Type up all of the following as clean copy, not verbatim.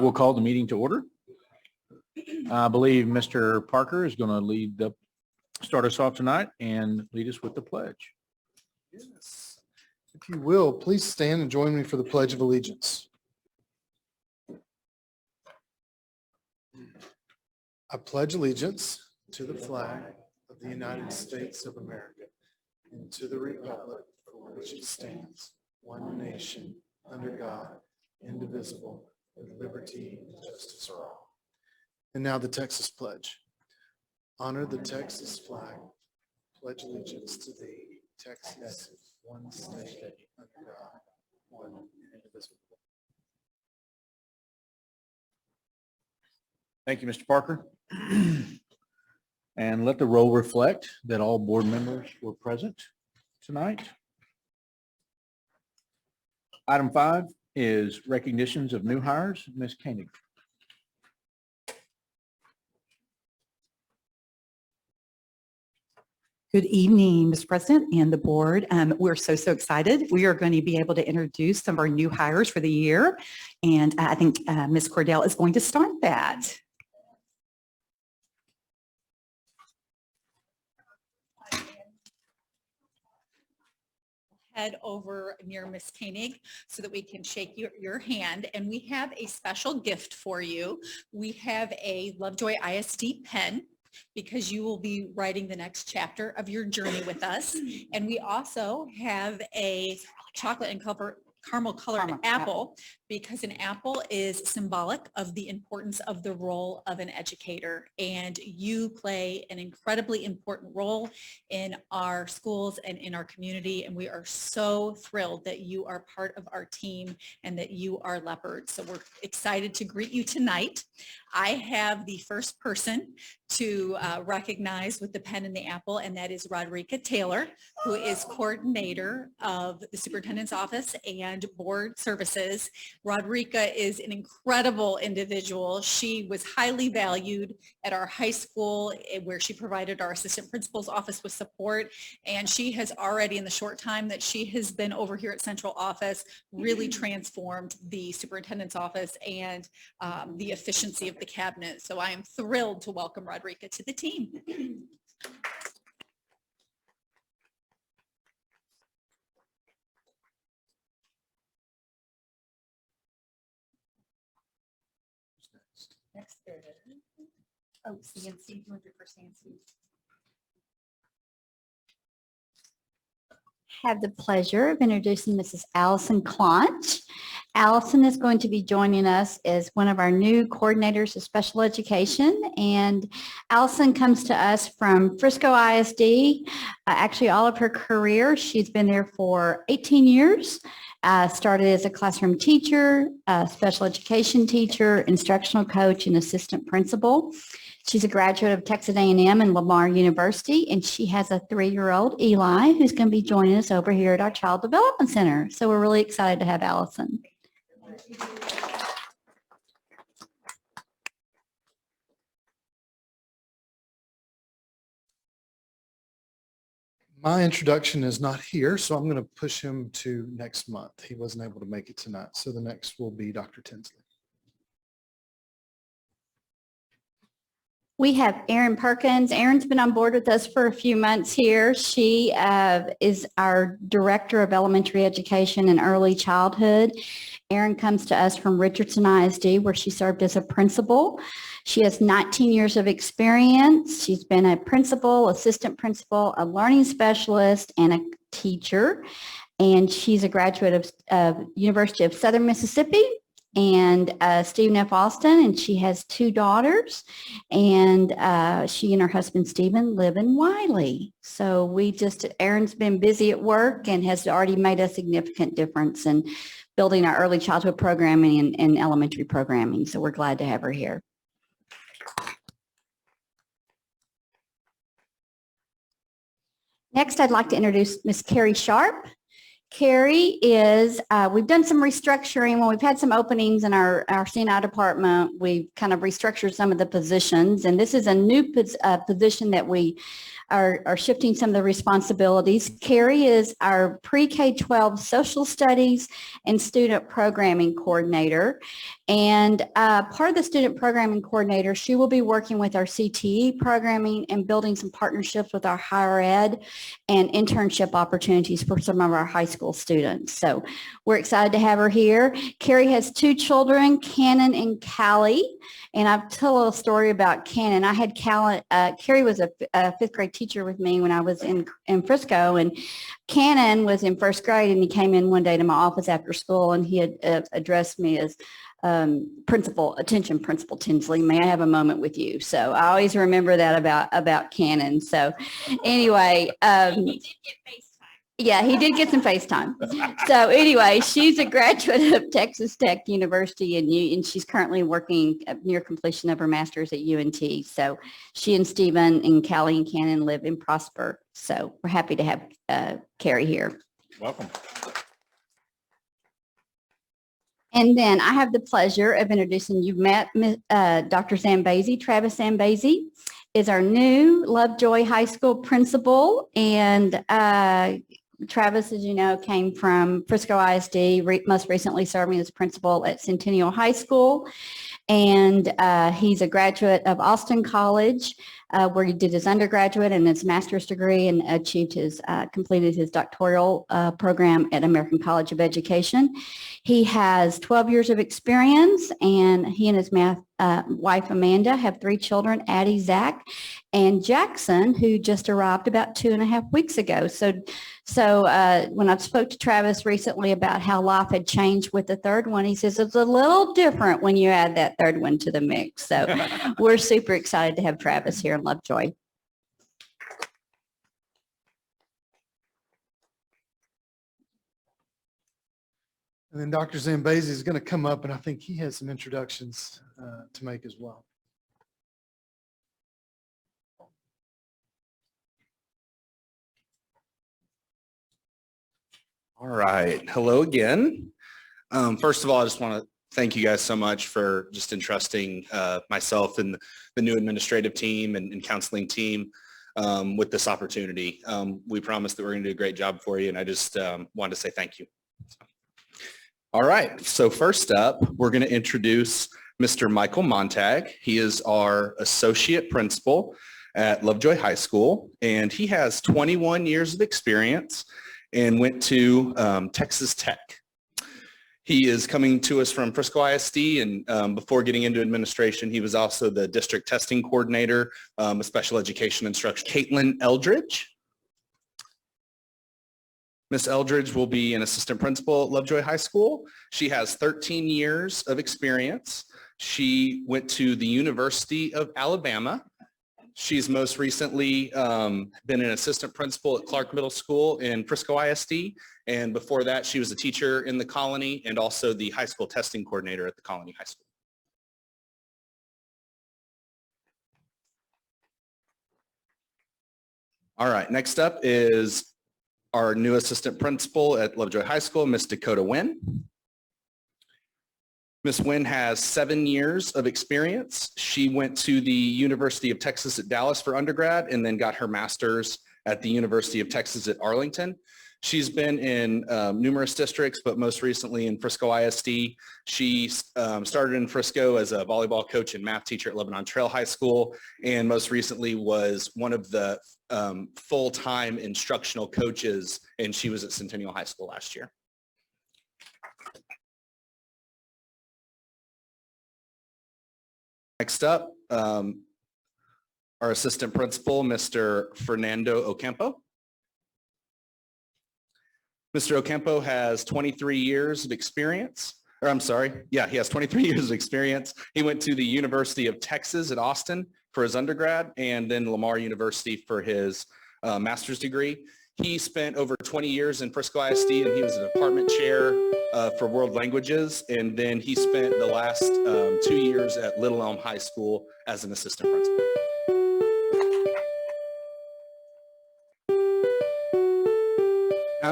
We'll call the meeting to order. I believe Mr. Parker is going to start us off tonight and lead us with the pledge. Yes. If you will, please stand and join me for the Pledge of Allegiance. I pledge allegiance to the flag of the United States of America and to the republic for which it stands, one nation, under God, indivisible, with liberty and justice for all. And now the Texas Pledge. Honor the Texas flag. Pledge allegiance to thee, Texas, one state, under God, one and indivisible. Thank you, Mr. Parker. And let the roll reflect that all board members were present tonight. Item 5 is recognitions of new hires. Ms. Koenig. Good evening, Mr. President and the board. We're so excited. We are going to be able to introduce some of our new hires for the year. And I think Ms. Cordell is going to start that. Head over near Miss Koenig so that we can shake your hand. And we have a special gift for you. We have a Lovejoy ISD pen because you will be writing the next chapter of your journey with us. And we also have a chocolate and caramel colored apple because an apple is symbolic of the importance of the role of an educator. And you play an incredibly important role in our schools and in our community. And we are so thrilled that you are part of our team and that you are Leopards. So we're excited to greet you tonight. I have the first person to recognize with the pen and the apple, and that is Rodrika Taylor, who is coordinator of the superintendent's office and board services. Rodrika is an incredible individual. She was highly valued at our high school where she provided our assistant principal's office with support. And she has already, in the short time that she has been over here at central office, really transformed the superintendent's office and the efficiency of the cabinet. So I am thrilled to welcome Rodrika to the team. Next, there it is. Oh, CNC, you want your first CNC? Have the pleasure of introducing Mrs. Allison Clonch. Allison is going to be joining us as one of our new coordinators of special education. And Allison comes to us from Frisco ISD. Actually, all of her career, she's been there for 18 years. Started as a classroom teacher, special education teacher, instructional coach, and assistant principal. She's a graduate of Texas A&M and Lamar University, and she has a 3-year-old, Eli, who's going to be joining us over here at our Child Development Center. So we're really excited to have Allison. My introduction is not here, so I'm going to push him to next month. He wasn't able to make it tonight, so the next will be Dr. Tinsley. We have Erin Perkins. Erin's been on board with us for a few months here. She is our Director of Elementary Education and Early Childhood. Erin comes to us from Richardson ISD, where she served as a principal. She has 19 years of experience. She's been a principal, assistant principal, a learning specialist, and a teacher. And she's a graduate of University of Southern Mississippi and Stephen F. Austin, and she has 2 daughters, and she and her husband Stephen live in Wiley. So Erin's been busy at work and has already made a significant difference in building our early childhood programming and elementary programming. So we're glad to have her here. Next, I'd like to introduce Ms. Carrie Sharp. Carrie is, we've done some restructuring. When we've had some openings in our C&I department, we've kind of restructured some of the positions. And this is a new position that we are shifting some of the responsibilities. Carrie is our pre-K-12 social studies and student programming coordinator. And part of the student programming coordinator, she will be working with our CTE programming and building some partnerships with our higher ed and internship opportunities for some of our high school students. So we're excited to have her here. Carrie has 2 children, Cannon and Callie. And I'll tell a little story about Cannon. I had Carrie was a 5th grade teacher with me when I was in Frisco, and Cannon was in 1st grade, and he came in one day to my office after school, and he had addressed me as Principal Tinsley, may I have a moment with you? So I always remember that about Cannon. So anyway, yeah, he did get some FaceTime. So anyway, she's a graduate of Texas Tech University, and she's currently working near completion of her master's at UNT. So she and Stephen and Callie and Cannon live in Prosper. So we're happy to have Carrie here. Welcome. And then I have the pleasure of introducing, you've met Dr. Zambezi. Travis Zambezi is our new Lovejoy High School principal. And Travis, as you know, came from Frisco ISD, most recently serving as principal at Centennial High School. And he's a graduate of Austin College, where he did his undergraduate and his master's degree, and completed his doctoral program at American College of Education. He has 12 years of experience, and he and his wife Amanda have 3 children, Addie, Zach, and Jackson, who just arrived about 2.5 weeks ago. So when I spoke to Travis recently about how life had changed with the 3rd one, he says it's a little different when you add that 3rd one to the mix. So we're super excited to have Travis here in Lovejoy. And then Dr. Zambezi is going to come up, and I think he has some introductions to make as well. All right. Hello again. First of all, I just want to thank you guys so much for just entrusting myself and the new administrative team and counseling team with this opportunity. We promise that we're going to do a great job for you, and I just wanted to say thank you. All right. So first up, we're going to introduce Mr. Michael Montag. He is our associate principal at Lovejoy High School, and he has 21 years of experience and went to Texas Tech. He is coming to us from Frisco ISD, and before getting into administration, he was also the district testing coordinator, a special education instructor. Caitlin Eldridge. Miss Eldridge will be an assistant principal at Lovejoy High School. She has 13 years of experience. She went to the University of Alabama. She's most recently been an assistant principal at Clark Middle School in Frisco ISD. And before that, she was a teacher in the Colony and also the high school testing coordinator at the Colony High School. All right, next up is our new assistant principal at Lovejoy High School, Miss Dakota Wynn. Ms. Wynn has 7 years of experience. She went to the University of Texas at Dallas for undergrad and then got her master's at the University of Texas at Arlington. She's been in numerous districts, but most recently in Frisco ISD. She started in Frisco as a volleyball coach and math teacher at Lebanon Trail High School, and most recently was one of the full-time instructional coaches, and she was at Centennial High School last year. Next up, our assistant principal, Mr. Fernando Ocampo. Mr. Ocampo has 23 years of experience, or I'm sorry, yeah, he has 23 years of experience. He went to the University of Texas at Austin for his undergrad and then Lamar University for his master's degree. He spent over 20 years in Frisco ISD, and he was a department chair for world languages. And then he spent the last 2 years at Little Elm High School as an assistant principal.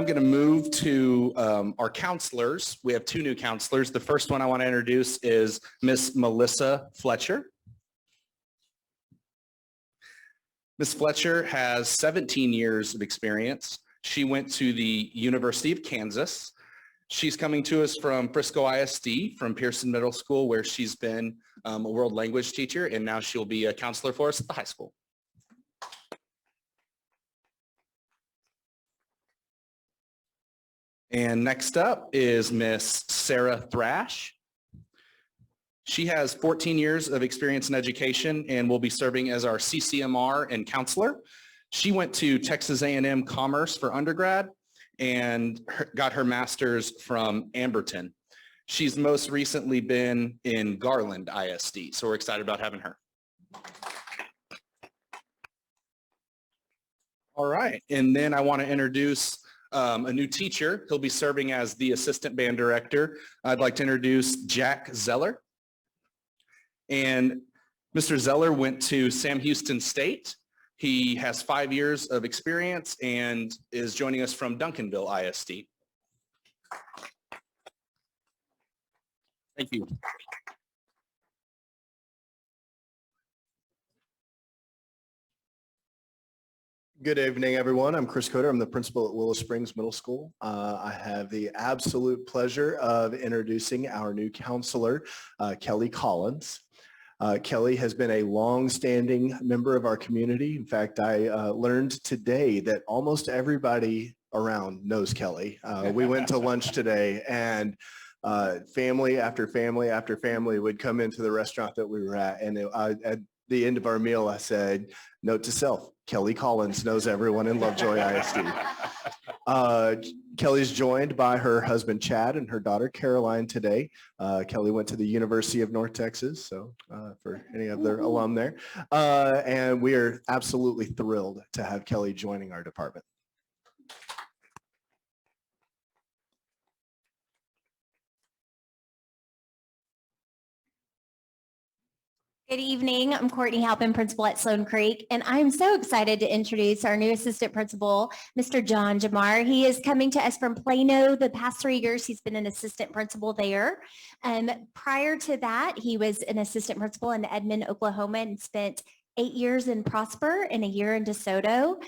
I'm going to move to our counselors. We have two new counselors. The first one I want to introduce is Miss Melissa Fletcher. Ms. Fletcher has 17 years of experience. She went to the University of Kansas. She's coming to us from Frisco ISD, from Pearson Middle School, where she's been a world language teacher, and now she'll be a counselor for us at the high school. And next up is Miss Sarah Thrash. She has 14 years of experience in education and will be serving as our CCMR and counselor. She went to Texas A&M Commerce for undergrad and got her master's from Amberton. She's most recently been in Garland ISD, so we're excited about having her. All right, and then I want to introduce a new teacher. He'll be serving as the assistant band director. I'd like to introduce Jack Zeller. And Mr. Zeller went to Sam Houston State. He has 5 years of experience and is joining us from Duncanville ISD. Thank you. Good evening, everyone. I'm Chris Coder. I'm the principal at Willow Springs Middle School. I have the absolute pleasure of introducing our new counselor, Kelly Collins. Kelly has been a long-standing member of our community. In fact, I learned today that almost everybody around knows Kelly. We went to lunch today, and family after family after family would come into the restaurant that we were at, and at the end of our meal, I said, note to self, Kelly Collins knows everyone in Lovejoy ISD. Kelly's joined by her husband, Chad, and her daughter, Caroline, today. Kelly went to the University of North Texas, so for any of their alum there. And we are absolutely thrilled to have Kelly joining our department. Good evening. I'm Courtney Halpin, principal at Sloan Creek, and I'm so excited to introduce our new assistant principal, Mr. John Jamar. He is coming to us from Plano. The past 3 years, he's been an assistant principal there. Prior to that, he was an assistant principal in Edmond, Oklahoma, and spent 8 years in Prosper and a year in DeSoto.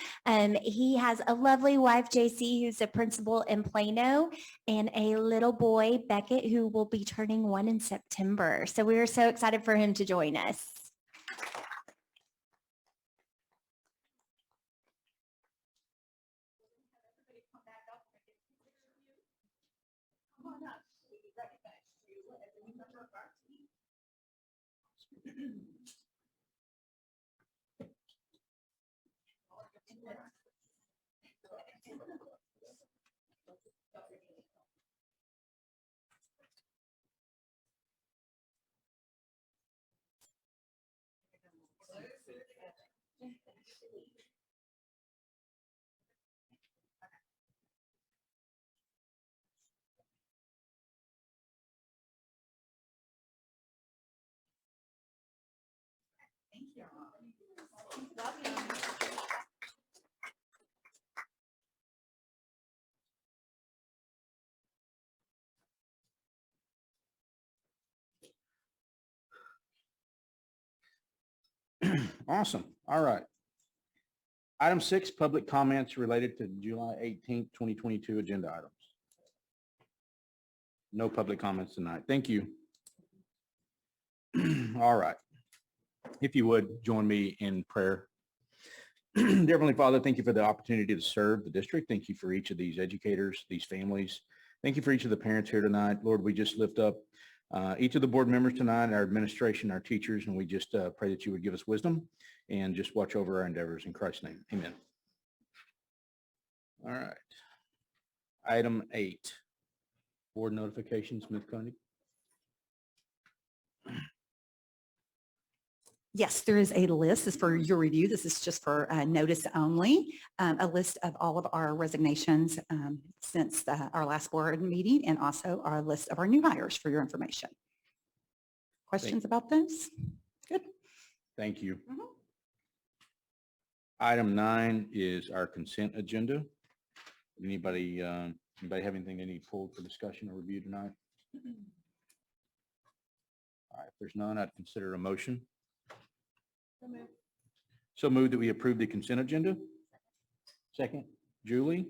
He has a lovely wife, JC, who's a principal in Plano, and a little boy, Beckett, who will be turning 1 in September. So we are so excited for him to join us. Awesome. All right. Item 6, public comments related to July 18th, 2022 agenda items. No public comments tonight. Thank you. All right. If you would join me in prayer. Dear Heavenly Father, thank you for the opportunity to serve the district. Thank you for each of these educators, these families. Thank you for each of the parents here tonight. Lord, we just lift up each of the board members tonight, our administration, our teachers, and we just pray that you would give us wisdom and just watch over our endeavors in Christ's name. Amen. All right. Item 8, board notifications, Ms. Koenig. Yes, there is a list. This is for your review. This is just for notice only. A list of all of our resignations since our last board meeting, and also our list of our new hires for your information. Questions about those? Good. Thank you. Item 9 is our consent agenda. Anybody have anything they need pulled for discussion or review tonight? All right, if there's none, I'd consider a motion. So moved that we approve the consent agenda. Second, Julie.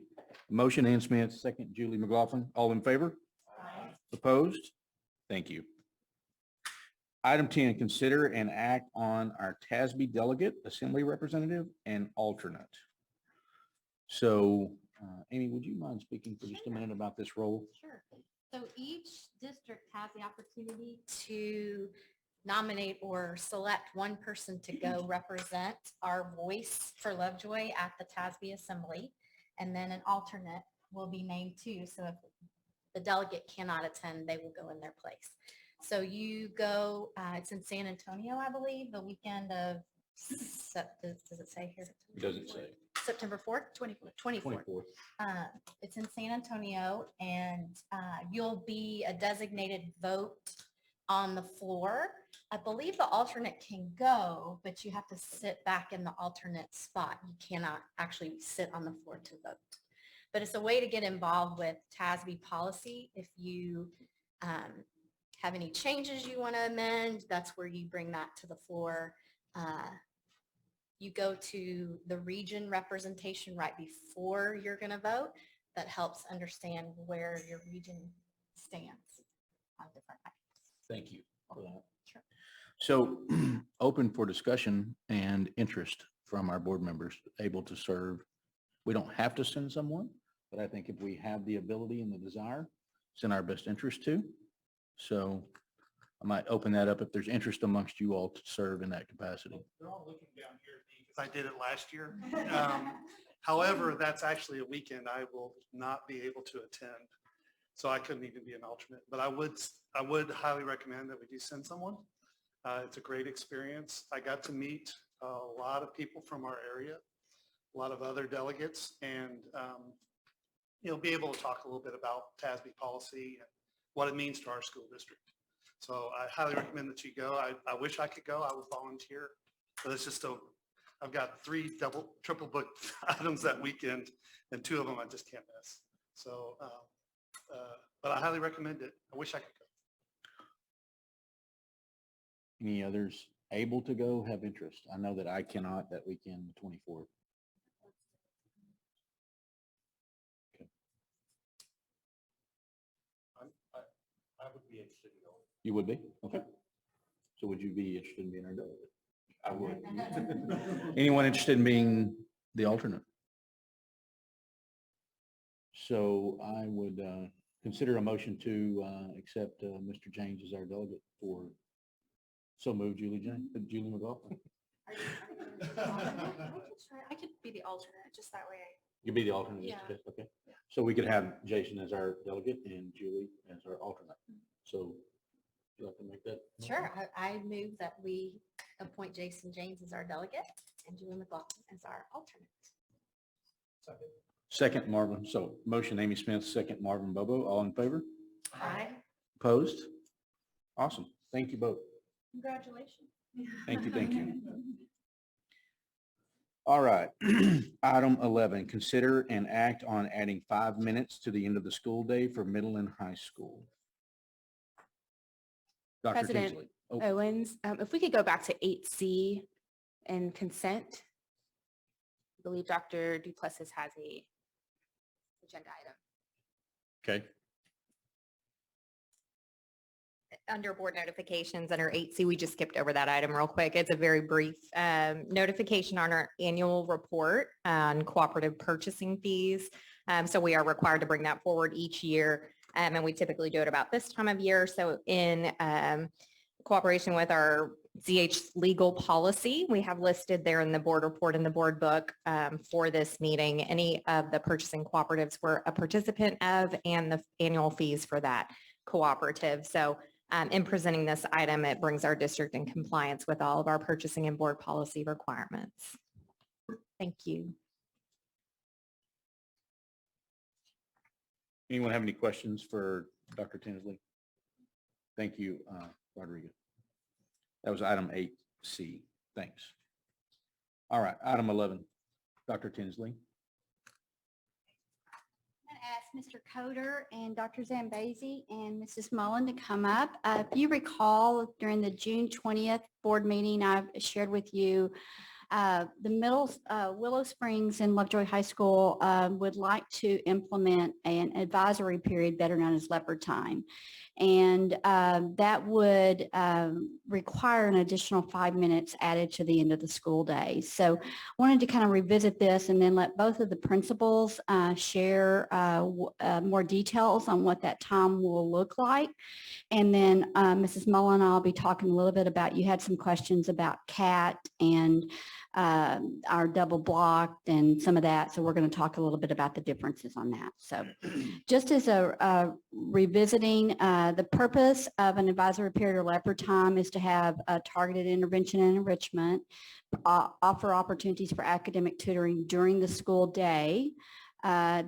Motion, Ann Smith, second, Julie McLaughlin. All in favor? Opposed? Thank you. Item 10, consider and act on our TASB delegate, assembly representative, and alternate. So, Amy, would you mind speaking for just a minute about this role? Sure. So each district has the opportunity to nominate or select one person to go represent our voice for Lovejoy at the TASB Assembly. And then an alternate will be named too. So if the delegate cannot attend, they will go in their place. So you go, it's in San Antonio, I believe, the weekend of, does it say here? It doesn't say. September 4th, 24th. 24th. It's in San Antonio, and you'll be a designated vote on the floor. I believe the alternate can go, but you have to sit back in the alternate spot. You cannot actually sit on the floor to vote. But it's a way to get involved with TASB policy. If you have any changes you want to amend, that's where you bring that to the floor. You go to the region representation right before you're going to vote. That helps understand where your region stands on different items. Thank you for that. Sure. So open for discussion and interest from our board members able to serve. We don't have to send someone, but I think if we have the ability and the desire, it's in our best interest to. So I might open that up if there's interest amongst you all to serve in that capacity. They're all looking down here because I did it last year. However, that's actually a weekend I will not be able to attend. So I couldn't even be an alternate, but I would highly recommend that we do send someone. It's a great experience. I got to meet a lot of people from our area, a lot of other delegates, and be able to talk a little bit about TASB policy and what it means to our school district. So I highly recommend that you go. I wish I could go. I would volunteer, but it's just I've got 3 triple booked items that weekend, and 2 of them I just can't miss. So, but I highly recommend it. I wish I could go. Any others able to go have interest? I know that I cannot that weekend, the 24th. Okay. I would be interested in going. You would be? Okay. So would you be interested in being our delegate? I would. Anyone interested in being the alternate? So I would consider a motion to accept Mr. James as our delegate for, so moved, Julie McLaughlin. I could be the alternate, just that way. You'd be the alternate? Yeah. Okay. So we could have Jason as our delegate and Julie as our alternate. So would you like to make that? Sure. I move that we appoint Jason James as our delegate and Julie McLaughlin as our alternate. Second, Marvin. So motion, Amy Smith, second, Marvin Bobo. All in favor? Aye. Opposed? Awesome. Thank you both. Congratulations. Thank you. Thank you. All right. Item 11, consider and act on adding 5 minutes to the end of the school day for middle and high school. Dr. President Tinsley. Oh, Owens, if we could go back to 8C and consent. I believe Dr. Duplessis has a agenda item. okay. Under board notifications, under 8C, we just skipped over that item real quick. It's a very brief notification on our annual report on cooperative purchasing fees. So we are required to bring that forward each year. And we typically do it about this time of year. So in cooperation with our ZH legal policy, we have listed there in the board report in the board book for this meeting, any of the purchasing cooperatives we're a participant of and the annual fees for that cooperative. So in presenting this item, it brings our district in compliance with all of our purchasing and board policy requirements. Thank you. Anyone have any questions for Dr. Tinsley? Thank you, Rodriguez. That was item 8C. Thanks. All right, item 11, Dr. Tinsley. Mr. Coder and Dr. Zambezi and Mrs. Mullen to come up. If you recall, during the June 20th board meeting, I've shared with you Willow Springs and Lovejoy High School would like to implement an advisory period, better known as leopard time. And that would require an additional 5 minutes added to the end of the school day. So I wanted to kind of revisit this and then let both of the principals share more details on what that time will look like. And then Mrs. Mullen, I'll be talking a little bit about, you had some questions about CAT and our double blocked and some of that. So we're going to talk a little bit about the differences on that. So just as a revisiting, the purpose of an advisory period or leopard time is to have a targeted intervention and enrichment, offer opportunities for academic tutoring during the school day.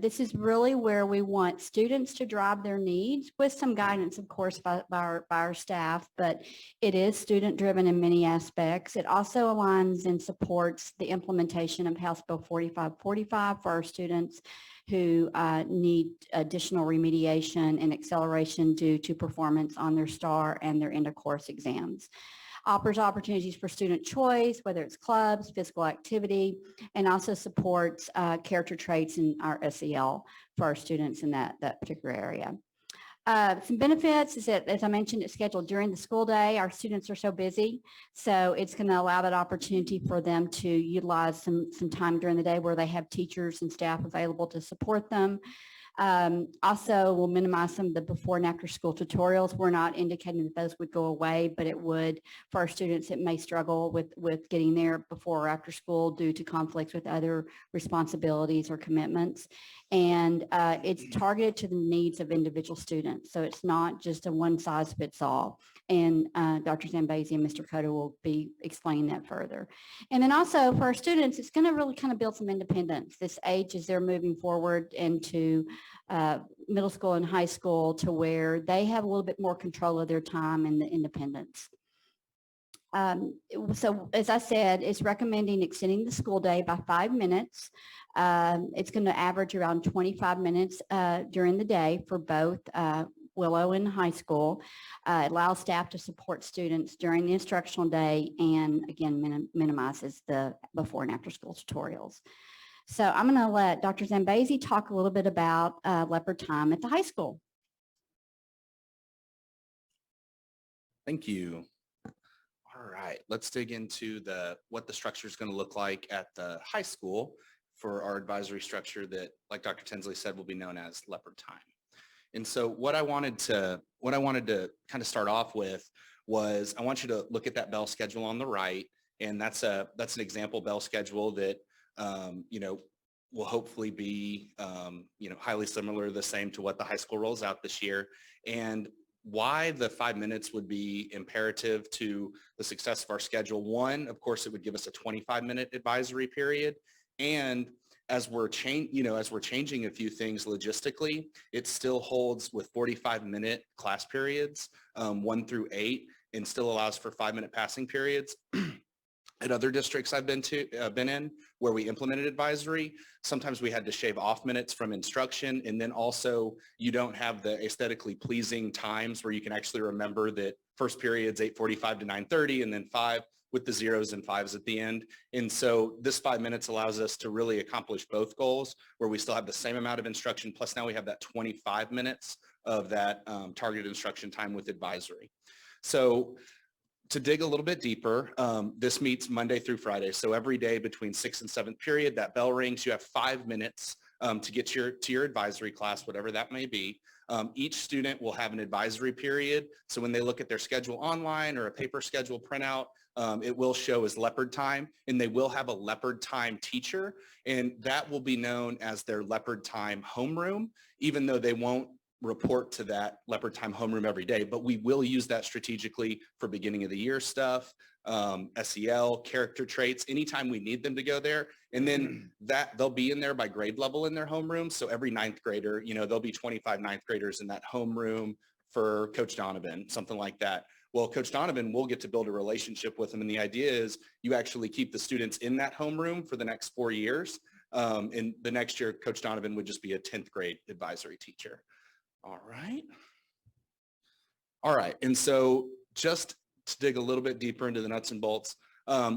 This is really where we want students to drive their needs with some guidance, of course, by our staff, but it is student-driven in many aspects. It also aligns and supports the implementation of House Bill 4545 for our students who need additional remediation and acceleration due to performance on their STAR and their end-of-course exams. Offers opportunities for student choice, whether it's clubs, physical activity, and also supports character traits in our SEL for our students in that particular area. Some benefits is that, as I mentioned, it's scheduled during the school day. Our students are so busy, so it's going to allow that opportunity for them to utilize some time during the day where they have teachers and staff available to support them. Also, we'll minimize some of the before and after school tutorials. We're not indicating that those would go away, but it would, for our students, it may struggle with getting there before or after school due to conflicts with other responsibilities or commitments. And it's targeted to the needs of individual students. So it's not just a one size fits all. And Dr. Zambezi and Mr. Cota will be explaining that further. And then also for our students, it's going to really kind of build some independence. This age as they're moving forward into middle school and high school to where they have a little bit more control of their time and the independence. So as I said, it's recommending extending the school day by 5 minutes. It's going to average around 25 minutes during the day for both Willow and high school. It allows staff to support students during the instructional day and again minimizes the before and after school tutorials. So I'm going to let Dr. Zambezi talk a little bit about leopard time at the high school. Thank you. All right, let's dig into what the structure is going to look like at the high school for our advisory structure that, like Dr. Tinsley said, will be known as leopard time. And so what I wanted to kind of start off with was I want you to look at that bell schedule on the right, and that's an example bell schedule that will hopefully be highly similar, the same to what the high school rolls out this year. And why the 5 minutes would be imperative to the success of our schedule. One, of course, it would give us a 25-minute advisory period. And as we're changing a few things logistically, it still holds with 45-minute class periods, 1 through 8, and still allows for 5-minute passing periods. At other districts I've been in where we implemented advisory, sometimes we had to shave off minutes from instruction, and then also you don't have the aesthetically pleasing times where you can actually remember that first period's 8:45 to 9:30 and then 5 with the 0s and 5s at the end. And so this 5 minutes allows us to really accomplish both goals where we still have the same amount of instruction, plus now we have that 25 minutes of that targeted instruction time with advisory. So to dig a little bit deeper, this meets Monday through Friday. So every day between 6th and 7th period, that bell rings. You have 5 minutes to get to your advisory class, whatever that may be. Each student will have an advisory period. So when they look at their schedule online or a paper schedule printout, it will show as leopard time, and they will have a leopard time teacher, and that will be known as their leopard time homeroom, even though they won't report to that leopard time homeroom every day, but we will use that strategically for beginning of the year stuff, SEL, character traits, anytime we need them to go there. And then that they'll be in there by grade level in their homeroom. So every 9th grader, there'll be 25 9th graders in that homeroom for Coach Donovan, something like that. Well, Coach Donovan will get to build a relationship with them. And the idea is you actually keep the students in that homeroom for the next 4 years. And the next year, Coach Donovan would just be a 10th grade advisory teacher. All right. All right. And so just to dig a little bit deeper into the nuts and bolts,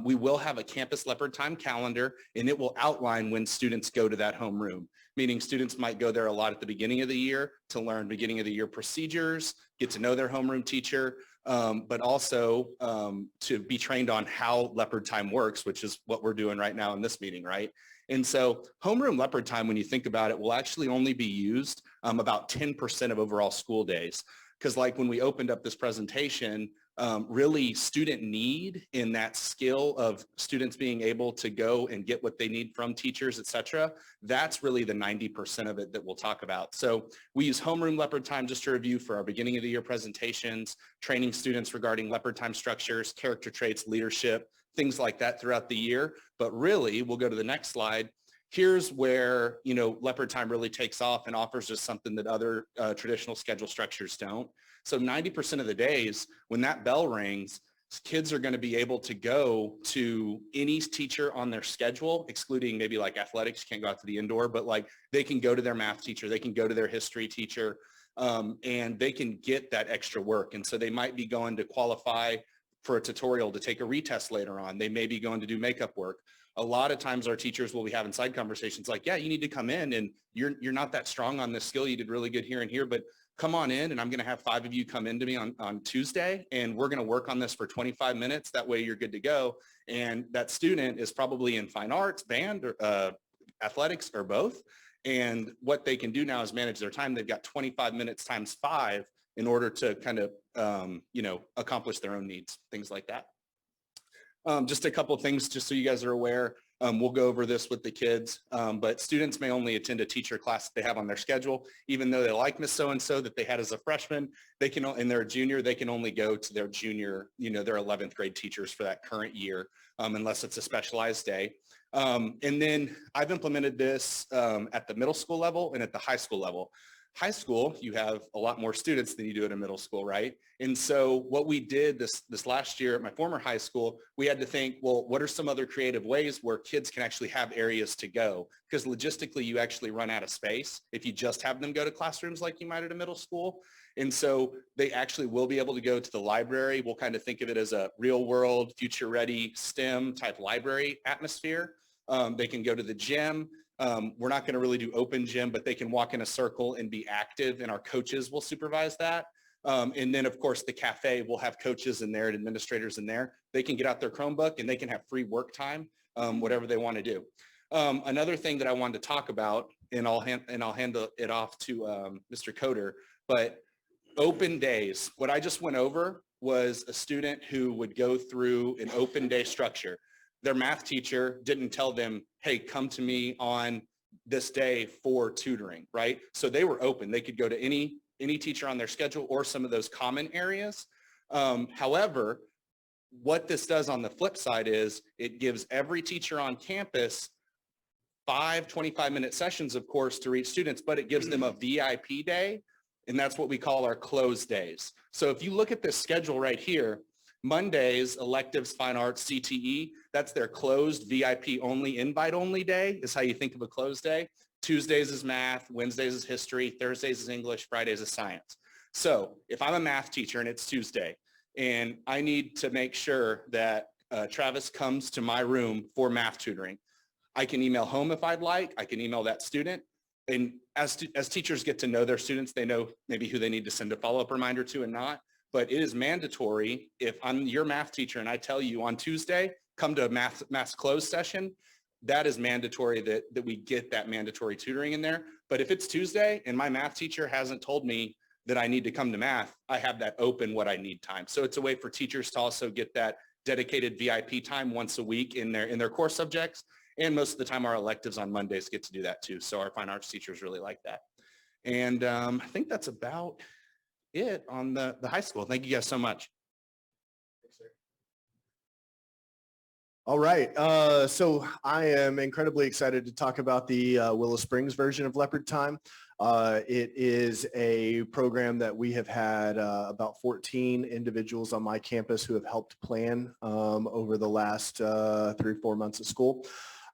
we will have a campus leopard time calendar, and it will outline when students go to that homeroom, meaning students might go there a lot at the beginning of the year to learn beginning of the year procedures, get to know their homeroom teacher, but also to be trained on how leopard time works, which is what we're doing right now in this meeting, right? And so homeroom leopard time, when you think about it, will actually only be used about 10% of overall school days. Because like when we opened up this presentation, really student need in that skill of students being able to go and get what they need from teachers, et cetera, that's really the 90% of it that we'll talk about. So we use homeroom leopard time just to review for our beginning of the year presentations, training students regarding leopard time structures, character traits, leadership, things like that throughout the year. But really, we'll go to the next slide. Here's where, leopard time really takes off and offers us something that other traditional schedule structures don't. So 90% of the days when that bell rings, kids are going to be able to go to any teacher on their schedule, excluding maybe like athletics, can't go out to the indoor, but like they can go to their math teacher, they can go to their history teacher, and they can get that extra work. And so they might be going to qualify for a tutorial to take a retest later on. They may be going to do makeup work. A lot of times our teachers will be having side conversations like, yeah, you need to come in and you're not that strong on this skill. You did really good here and here, but come on in and I'm going to have 5 of you come into me on Tuesday and we're going to work on this for 25 minutes. That way you're good to go. And that student is probably in fine arts, band, or athletics, or both. And what they can do now is manage their time. They've got 25 minutes times 5 in order to kind of, accomplish their own needs, things like that. Just a couple of things, just so you guys are aware. We'll go over this with the kids, but students may only attend a teacher class that they have on their schedule, even though they like Miss So-and-so that they had as a freshman. They can, and they're a junior, they can only go to their junior, their 11th grade teachers for that current year, unless it's a specialized day. And then I've implemented this at the middle school level and at the high school level. High school, you have a lot more students than you do at a middle school, right? And so what we did this last year at my former high school, we had to think, well, what are some other creative ways where kids can actually have areas to go? Because logistically, you actually run out of space if you just have them go to classrooms like you might at a middle school. And so they actually will be able to go to the library. We'll kind of think of it as a real world, future ready STEM type library atmosphere. They can go to the gym. We're not going to really do open gym, but they can walk in a circle and be active, and our coaches will supervise that. And then, of course, the cafe will have coaches in there and administrators in there. They can get out their Chromebook and they can have free work time, whatever they want to do. Another thing that I wanted to talk about, and I'll hand it off to Mr. Coder, but open days. What I just went over was a student who would go through an open day structure. Their math teacher didn't tell them, hey, come to me on this day for tutoring, right? So they were open. They could go to any teacher on their schedule or some of those common areas. However, what this does on the flip side is it gives every teacher on campus 5 25-minute sessions, of course, to reach students, but it gives them a VIP day, and that's what we call our closed days. So if you look at this schedule right here, Mondays, electives, fine arts, CTE, that's their closed VIP only, invite only day is how you think of a closed day. Tuesdays is math, Wednesdays is history, Thursdays is English, Fridays is science. So if I'm a math teacher and it's Tuesday and I need to make sure that Travis comes to my room for math tutoring, I can email home if I'd like. I can email that student. And as teachers get to know their students, they know maybe who they need to send a follow-up reminder to and not. But it is mandatory if I'm your math teacher and I tell you on Tuesday, come to a math closed session, that is mandatory that we get that mandatory tutoring in there. But if it's Tuesday and my math teacher hasn't told me that I need to come to math, I have that open what I need time. So it's a way for teachers to also get that dedicated VIP time once a week in their core subjects. And most of the time our electives on Mondays get to do that too. So our fine arts teachers really like that. And I think that's about it on the high school. Thank you guys so much. All right. So I am incredibly excited to talk about the Willow Springs version of Leopard Time. It is a program that we have had about 14 individuals on my campus who have helped plan over the last 3 or 4 months of school.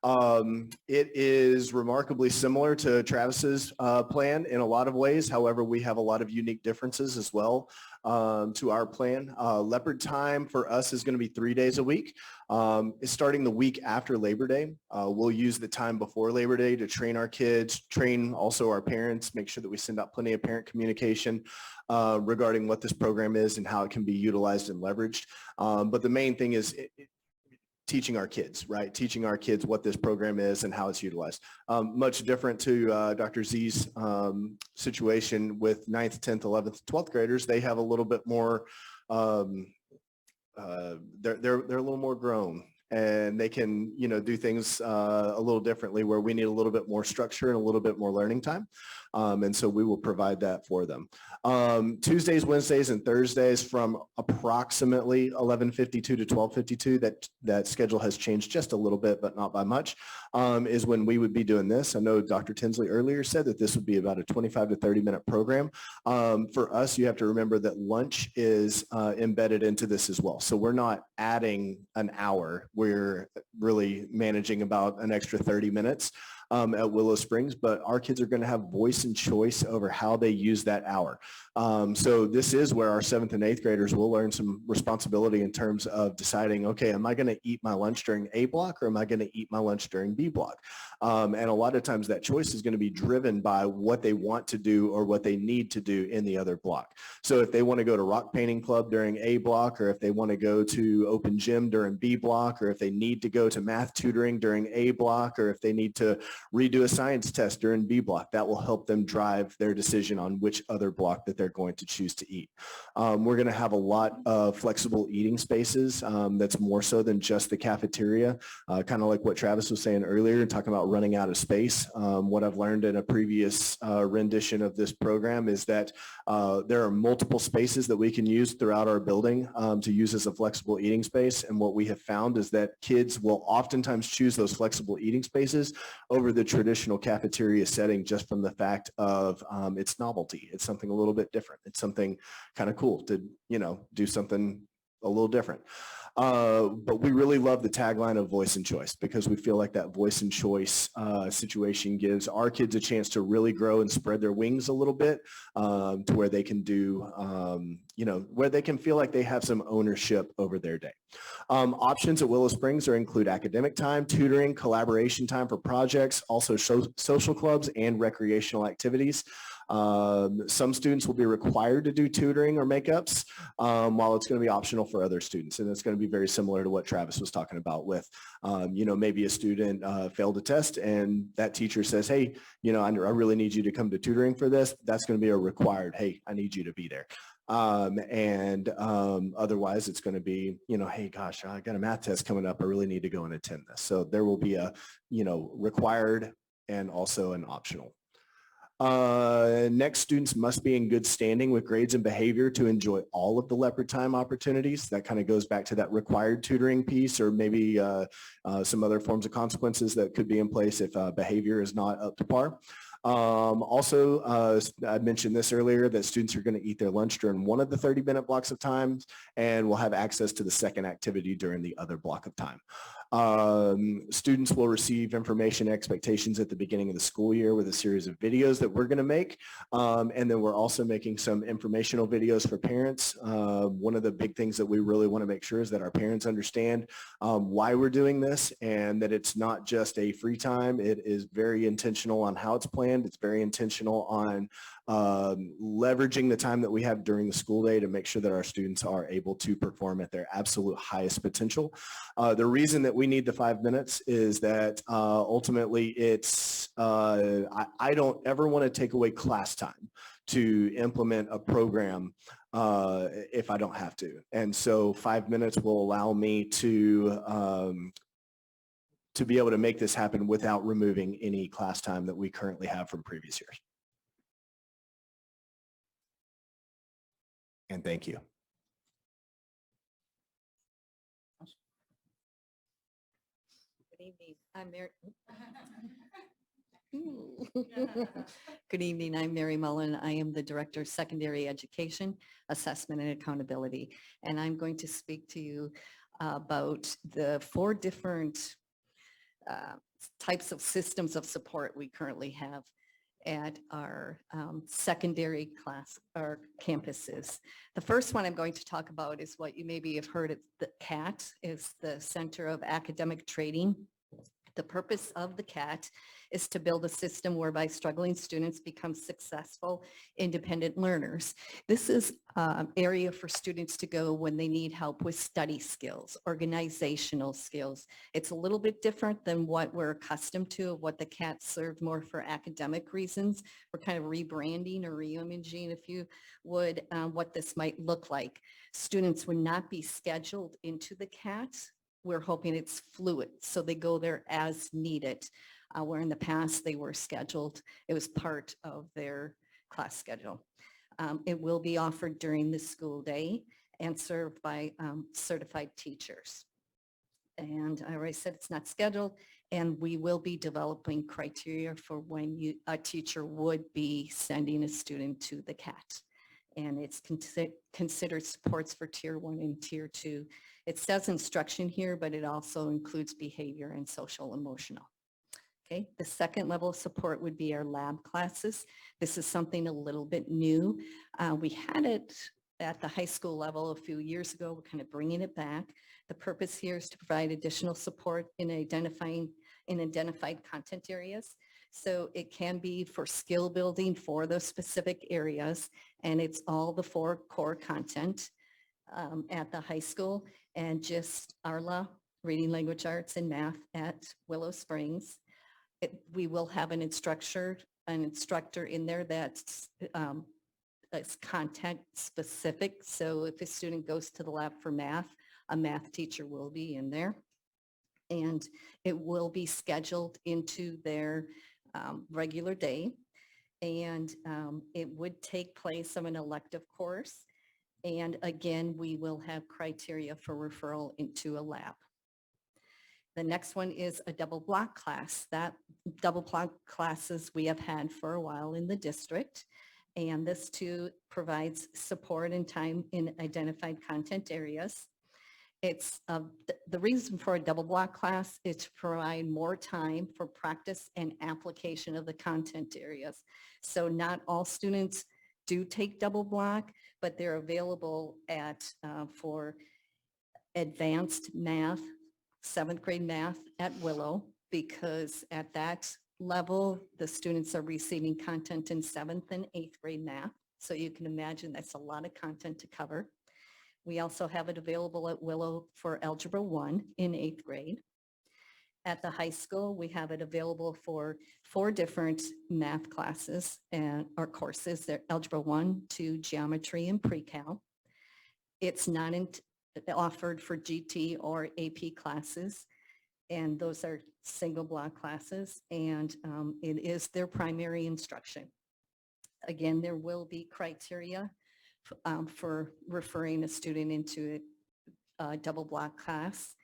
It is remarkably similar to Travis's plan in a lot of ways. However, we have a lot of unique differences as well to our plan. Leopard time for us is going to be 3 days a week. It's starting the week after Labor Day. We'll use the time before Labor Day to train our kids, train also our parents, make sure that we send out plenty of parent communication regarding what this program is and how it can be utilized and leveraged. But the main thing is teaching our kids, right? Teaching our kids what this program is and how it's utilized. Much different to Dr. Z's situation with 9th, 10th, 11th, 12th graders. They have a little bit more, they're a little more grown, and they can, do things a little differently, where we need a little bit more structure and a little bit more learning time. And so we will provide that for them. Tuesdays, Wednesdays, and Thursdays from approximately 11:52 to 12:52, that schedule has changed just a little bit, but not by much, is when we would be doing this. I know Dr. Tinsley earlier said that this would be about a 25 to 30-minute program. For us, you have to remember that lunch is embedded into this as well. So we're not adding an hour. We're really managing about an extra 30 minutes at Willow Springs, but our kids are going to have voice and choice over how they use that hour. So this is where our 7th and 8th graders will learn some responsibility in terms of deciding, okay, am I going to eat my lunch during A block, or am I going to eat my lunch during B block? And a lot of times that choice is going to be driven by what they want to do or what they need to do in the other block. So if they want to go to rock painting club during A block, or if they want to go to open gym during B block, or if they need to go to math tutoring during A block, or if they need to redo a science test during B block, that will help them drive their decision on which other block that they're going to choose to eat. We're going to have a lot of flexible eating spaces. That's more so than just the cafeteria, kind of like what Travis was saying earlier, talking about running out of space. What I've learned in a previous rendition of this program is that there are multiple spaces that we can use throughout our building to use as a flexible eating space. And what we have found is that kids will oftentimes choose those flexible eating spaces over the traditional cafeteria setting, just from the fact of its novelty. It's something a little bit different. It's something kind of cool to, do something a little different. But we really love the tagline of voice and choice, because we feel like that voice and choice situation gives our kids a chance to really grow and spread their wings a little bit, to where they can do, where they can feel like they have some ownership over their day. Options at Willow Springs include academic time, tutoring, collaboration time for projects, also social clubs and recreational activities. Some students will be required to do tutoring or makeups, while it's going to be optional for other students. And it's going to be very similar to what Travis was talking about with, maybe a student failed a test and that teacher says, hey, I really need you to come to tutoring for this. That's going to be a required, hey, I need you to be there. Otherwise it's going to be, hey, gosh, I got a math test coming up. I really need to go and attend this. So there will be a, required and also an optional. Next, students must be in good standing with grades and behavior to enjoy all of the Leopard time opportunities. That kind of goes back to that required tutoring piece, or maybe some other forms of consequences that could be in place if behavior is not up to par. I mentioned this earlier, that students are going to eat their lunch during one of the 30-minute blocks of time and will have access to the second activity during the other block of time. Students will receive information expectations at the beginning of the school year with a series of videos that we're going to make. And then we're also making some informational videos for parents. One of the big things that we really want to make sure is that our parents understand why we're doing this, and that it's not just a free time. It is very intentional on how it's planned. It's very intentional on leveraging the time that we have during the school day to make sure that our students are able to perform at their absolute highest potential. The reason that we need the 5 minutes is that ultimately it's, I don't ever want to take away class time to implement a program if I don't have to. And so 5 minutes will allow me to be able to make this happen without removing any class time that we currently have from previous years. And thank you. Good evening. I'm Mary. Good evening. I'm Mary Mullen. I am the Director of Secondary Education, Assessment and Accountability. And I'm going to speak to you about the 4 different types of systems of support we currently have at our secondary class or campuses. The first one I'm going to talk about is what you maybe have heard. It's the CAT, is the Center of Academic Trading. The purpose of the CAT is to build a system whereby struggling students become successful, independent learners. This is an area for students to go when they need help with study skills, organizational skills. It's a little bit different than what we're accustomed to, what the CAT served more for academic reasons. We're kind of rebranding or reimaging, if you would, what this might look like. Students would not be scheduled into the CAT. We're hoping it's fluid, so they go there as needed, where in the past they were scheduled. It was part of their class schedule. It will be offered during the school day and served by certified teachers. And I already said it's not scheduled, and we will be developing criteria for when a teacher would be sending a student to the CAT. And it's considered supports for tier 1 and tier 2. It says instruction here, but it also includes behavior and social emotional. Okay, the second level of support would be our lab classes. This is something a little bit new. We had it at the high school level a few years ago. We're kind of bringing it back. The purpose here is to provide additional support in identified content areas. So it can be for skill building for those specific areas, and it's all the 4 core content at the high school, and just ARLA, Reading Language Arts and Math at Willow Springs. We will have an instructor in there that's content specific. So if a student goes to the lab for math, a math teacher will be in there. And it will be scheduled into their regular day. And it would take place of an elective course. And again, we will have criteria for referral into a lab. The next one is a double block class. That double block classes we have had for a while in the district. And this too provides support and time in identified content areas. It's the reason for a double block class is to provide more time for practice and application of the content areas. So not all students do take double block, but they're available for advanced math, 7th grade math at Willow, because at that level, the students are receiving content in 7th and 8th grade math. So you can imagine that's a lot of content to cover. We also have it available at Willow for Algebra 1 in 8th grade. At the high school, we have it available for 4 different math classes or courses. They're Algebra 1 to Geometry and Pre-Cal. It's not offered for GT or AP classes, and those are single block classes, and it is their primary instruction. Again, there will be criteria for referring a student into a double block class.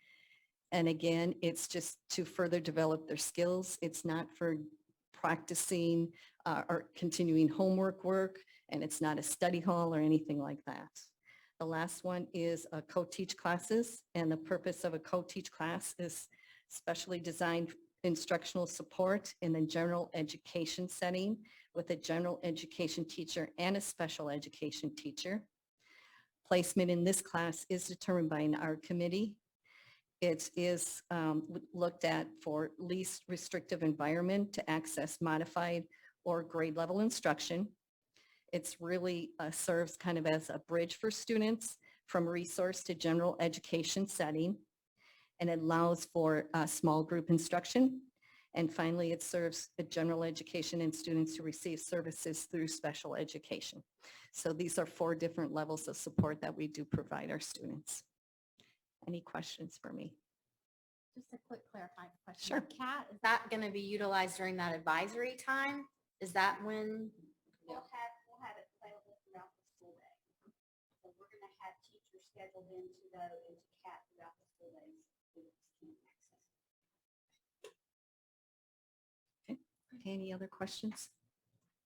And again, it's just to further develop their skills. It's not for practicing or continuing homework work, and it's not a study hall or anything like that. The last one is co-teach classes, and the purpose of a co-teach class is specially designed instructional support in the general education setting with a general education teacher and a special education teacher. Placement in this class is determined by our committee. It is looked at for least restrictive environment to access modified or grade level instruction. It's really serves kind of as a bridge for students from resource to general education setting, and it allows for small group instruction. And finally, it serves a general education and students who receive services through special education. So these are 4 different levels of support that we do provide our students. Any questions for me? Just a quick clarifying question. Sure. The CAT, is that going to be utilized during that advisory time? Is that when? We'll have it available throughout the school day. So we're going to have teachers scheduled in to go into CAT throughout the school days. Any other questions?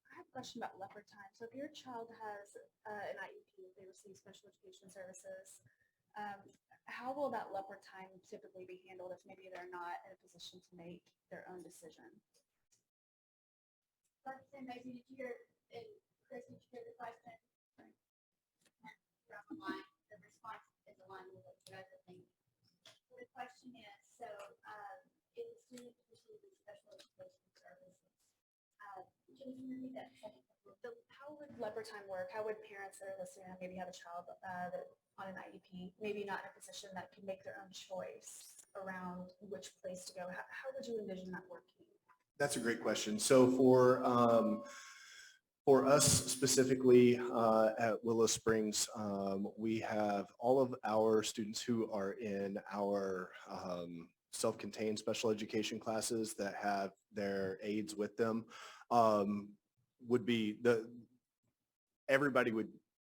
I have a question about leopard time. So if your child has an IEP, if they receive special education services, how will that leopard time typically be handled if maybe they're not in a position to make their own decision? Dr. Mason, did you hear, and Chris, did you hear the question? From the line, the response is aligned with what you guys are thinking. So the question is, so if the students receive the special education services, can you repeat that second? How would leopard time work? How would parents that are listening and maybe have a child that on an IEP, maybe not in a position that can make their own choice around which place to go? How would you envision that working? That's a great question. So for us specifically at Willow Springs, we have all of our students who are in our self-contained special education classes that have their aides with them. Everybody would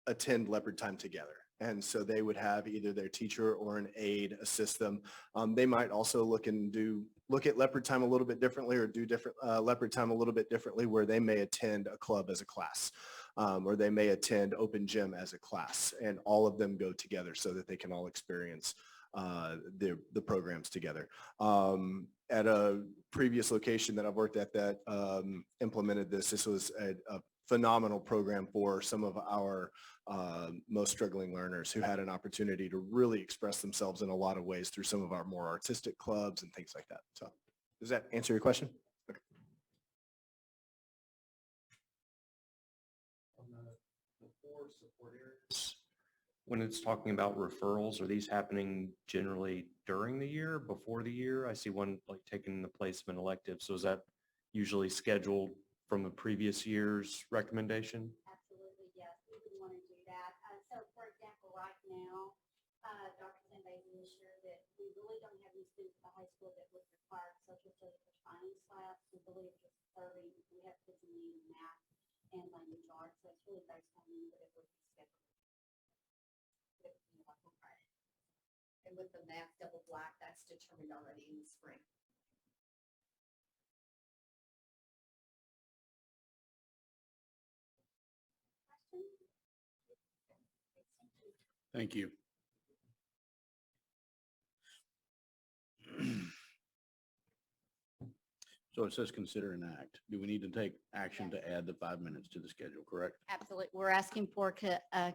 attend leopard time together. And so they would have either their teacher or an aide assist them. They might also look at leopard time a little bit differently or do different leopard time a little bit differently, where they may attend a club as a class, or they may attend open gym as a class, and all of them go together so that they can all experience the programs together. At a previous location that I've worked at that implemented this was a phenomenal program for some of our most struggling learners who had an opportunity to really express themselves in a lot of ways through some of our more artistic clubs and things like that. So does that answer your question? Okay. On the 4 support areas, when it's talking about referrals, are these happening generally during the year, before the year? I see one like taking the place of an elective. So is that usually scheduled from the previous year's recommendation? Absolutely, yes. We would want to do that. So for example, right now, Dr. Zenbay is sure that we really don't have any students at the high school that would require social studies for finance labs. We believe just serving, we have kids in need of math and language arts. So it's really based on when it would be scheduled. And with the math double black, that's determined already in the spring. Thank you. So it says consider an act. Do we need to take action to add the 5 minutes to the schedule, correct? Absolutely. We're asking for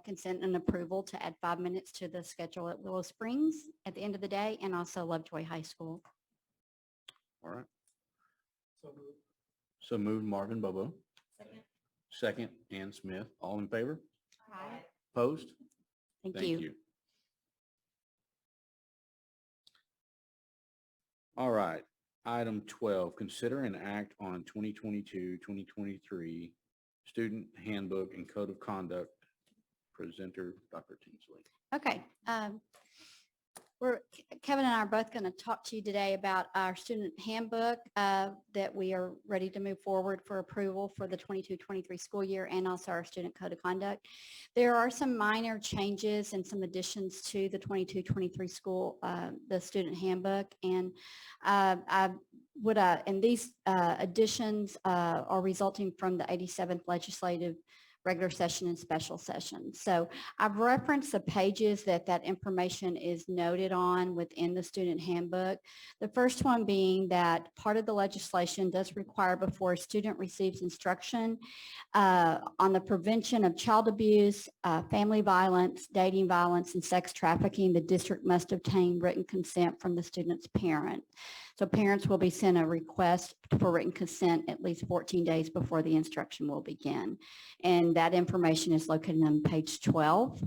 consent and approval to add 5 minutes to the schedule at Willow Springs at the end of the day, and also Lovejoy High School. All right. So moved. So moved Marvin Bobo. Second. Second, Ann Smith. All in favor? Aye. Opposed? Thank you. All right. Item 12, consider an act on 2022-2023 student handbook and code of conduct. Presenter, Dr. Tinsley. Okay. Kevin and I are both going to talk to you today about our student handbook that we are ready to move forward for approval for the 22-23 school year, and also our student code of conduct. There are some minor changes and some additions to the 22-23 school, the student handbook, and and these additions are resulting from the 87th legislative regular session and special session. So I've referenced the pages that information is noted on within the student handbook. The first one being that part of the legislation does require, before a student receives instruction on the prevention of child abuse, family violence, dating violence, and sex trafficking, the district must obtain written consent from the student's parent. So parents will be sent a request for written consent at least 14 days before the instruction will begin. And that information is located on page 12.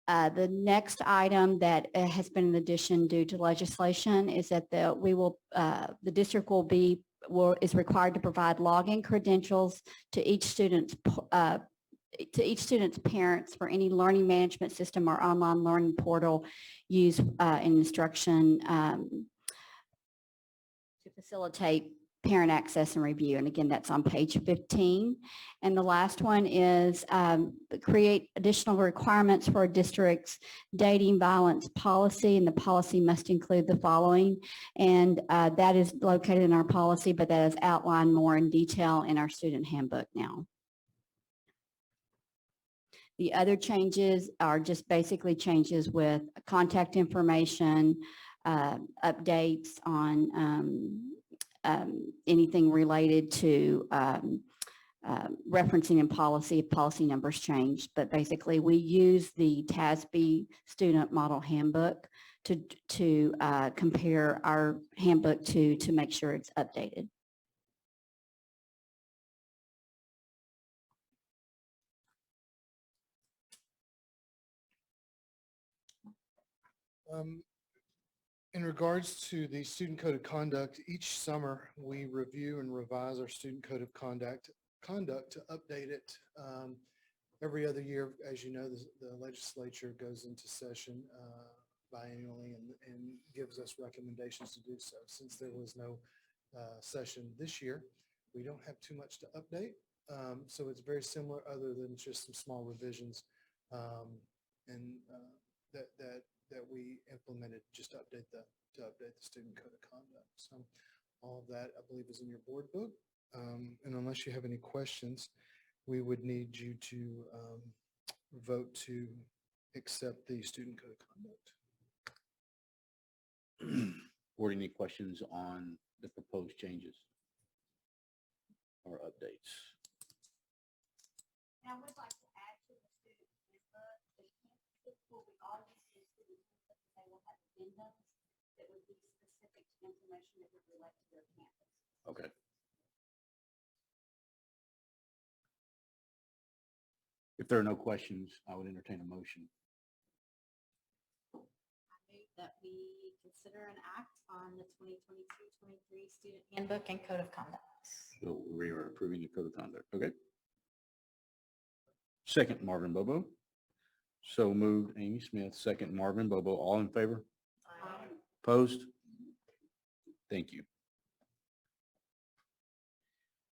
The next item that has been an addition due to legislation is that the district is required to provide login credentials to each student's parents for any learning management system or online learning portal used in instruction to facilitate parent access and review. And again, that's on page 15. And the last one is create additional requirements for a district's dating violence policy. And the policy must include the following. And that is located in our policy, but that is outlined more in detail in our student handbook now. The other changes are just basically changes with contact information, updates on anything related to referencing in policy if policy numbers change. But basically, we use the TASB student model handbook to compare our handbook to make sure it's updated. In regards to the student code of conduct, each summer we review and revise our student code of conduct to update it every other year. As you know, the legislature goes into session biannually and gives us recommendations to do so. Since there was no session this year, we don't have too much to update. So it's very similar other than just some small revisions that we implemented just to update the student code of conduct. So all of that, I believe, is in your board book. And unless you have any questions, we would need you to vote to accept the student code of conduct. Board, any questions on the proposed changes or updates? I would like to add to the student handbook, the campus will be all the students, they will have agendas that would be specific to information that would relate to their campus. Okay. If there are no questions, I would entertain a motion. I move that we consider an act on the 2022-23 student handbook and code of conduct. So we are approving the code of conduct. Okay. Second, Marvin Bobo. So moved, Amy Smith. Second, Marvin Bobo. All in favor? Opposed? Thank you.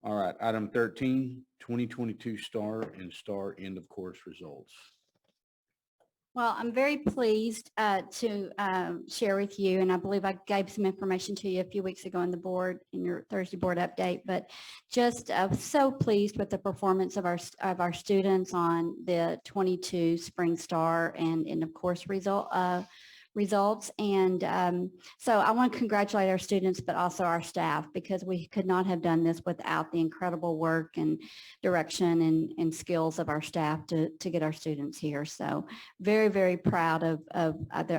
All right, item 13, 2022 STAR and STAR end of course results. Well, I'm very pleased to share with you, and I believe I gave some information to you a few weeks ago on the board in your Thursday board update, but just so pleased with the performance of our students on the 22 Spring STAR and end of course results. And so I want to congratulate our students, but also our staff, because we could not have done this without the incredible work and direction and skills of our staff to get our students here. So very, very proud of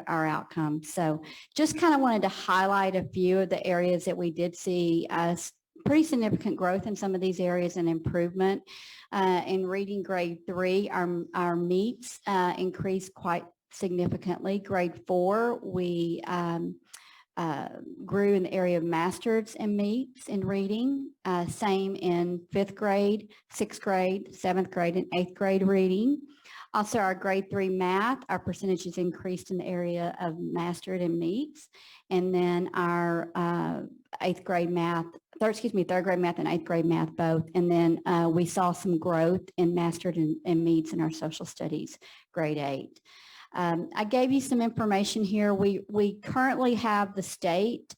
our outcome. So just kind of wanted to highlight a few of the areas that we did see pretty significant growth in some of these areas and improvement. In reading grade 3, our meets increased quite significantly. Grade 4, we grew in the area of masters and meets in reading. Same in 5th grade, 6th grade, 7th grade, and 8th grade reading. Also, our grade 3 math, our percentages increased in the area of mastered and meets. And then our 3rd grade math and 8th grade math both. And then we saw some growth in mastered and meets in our social studies, grade 8. I gave you some information here. We currently have the state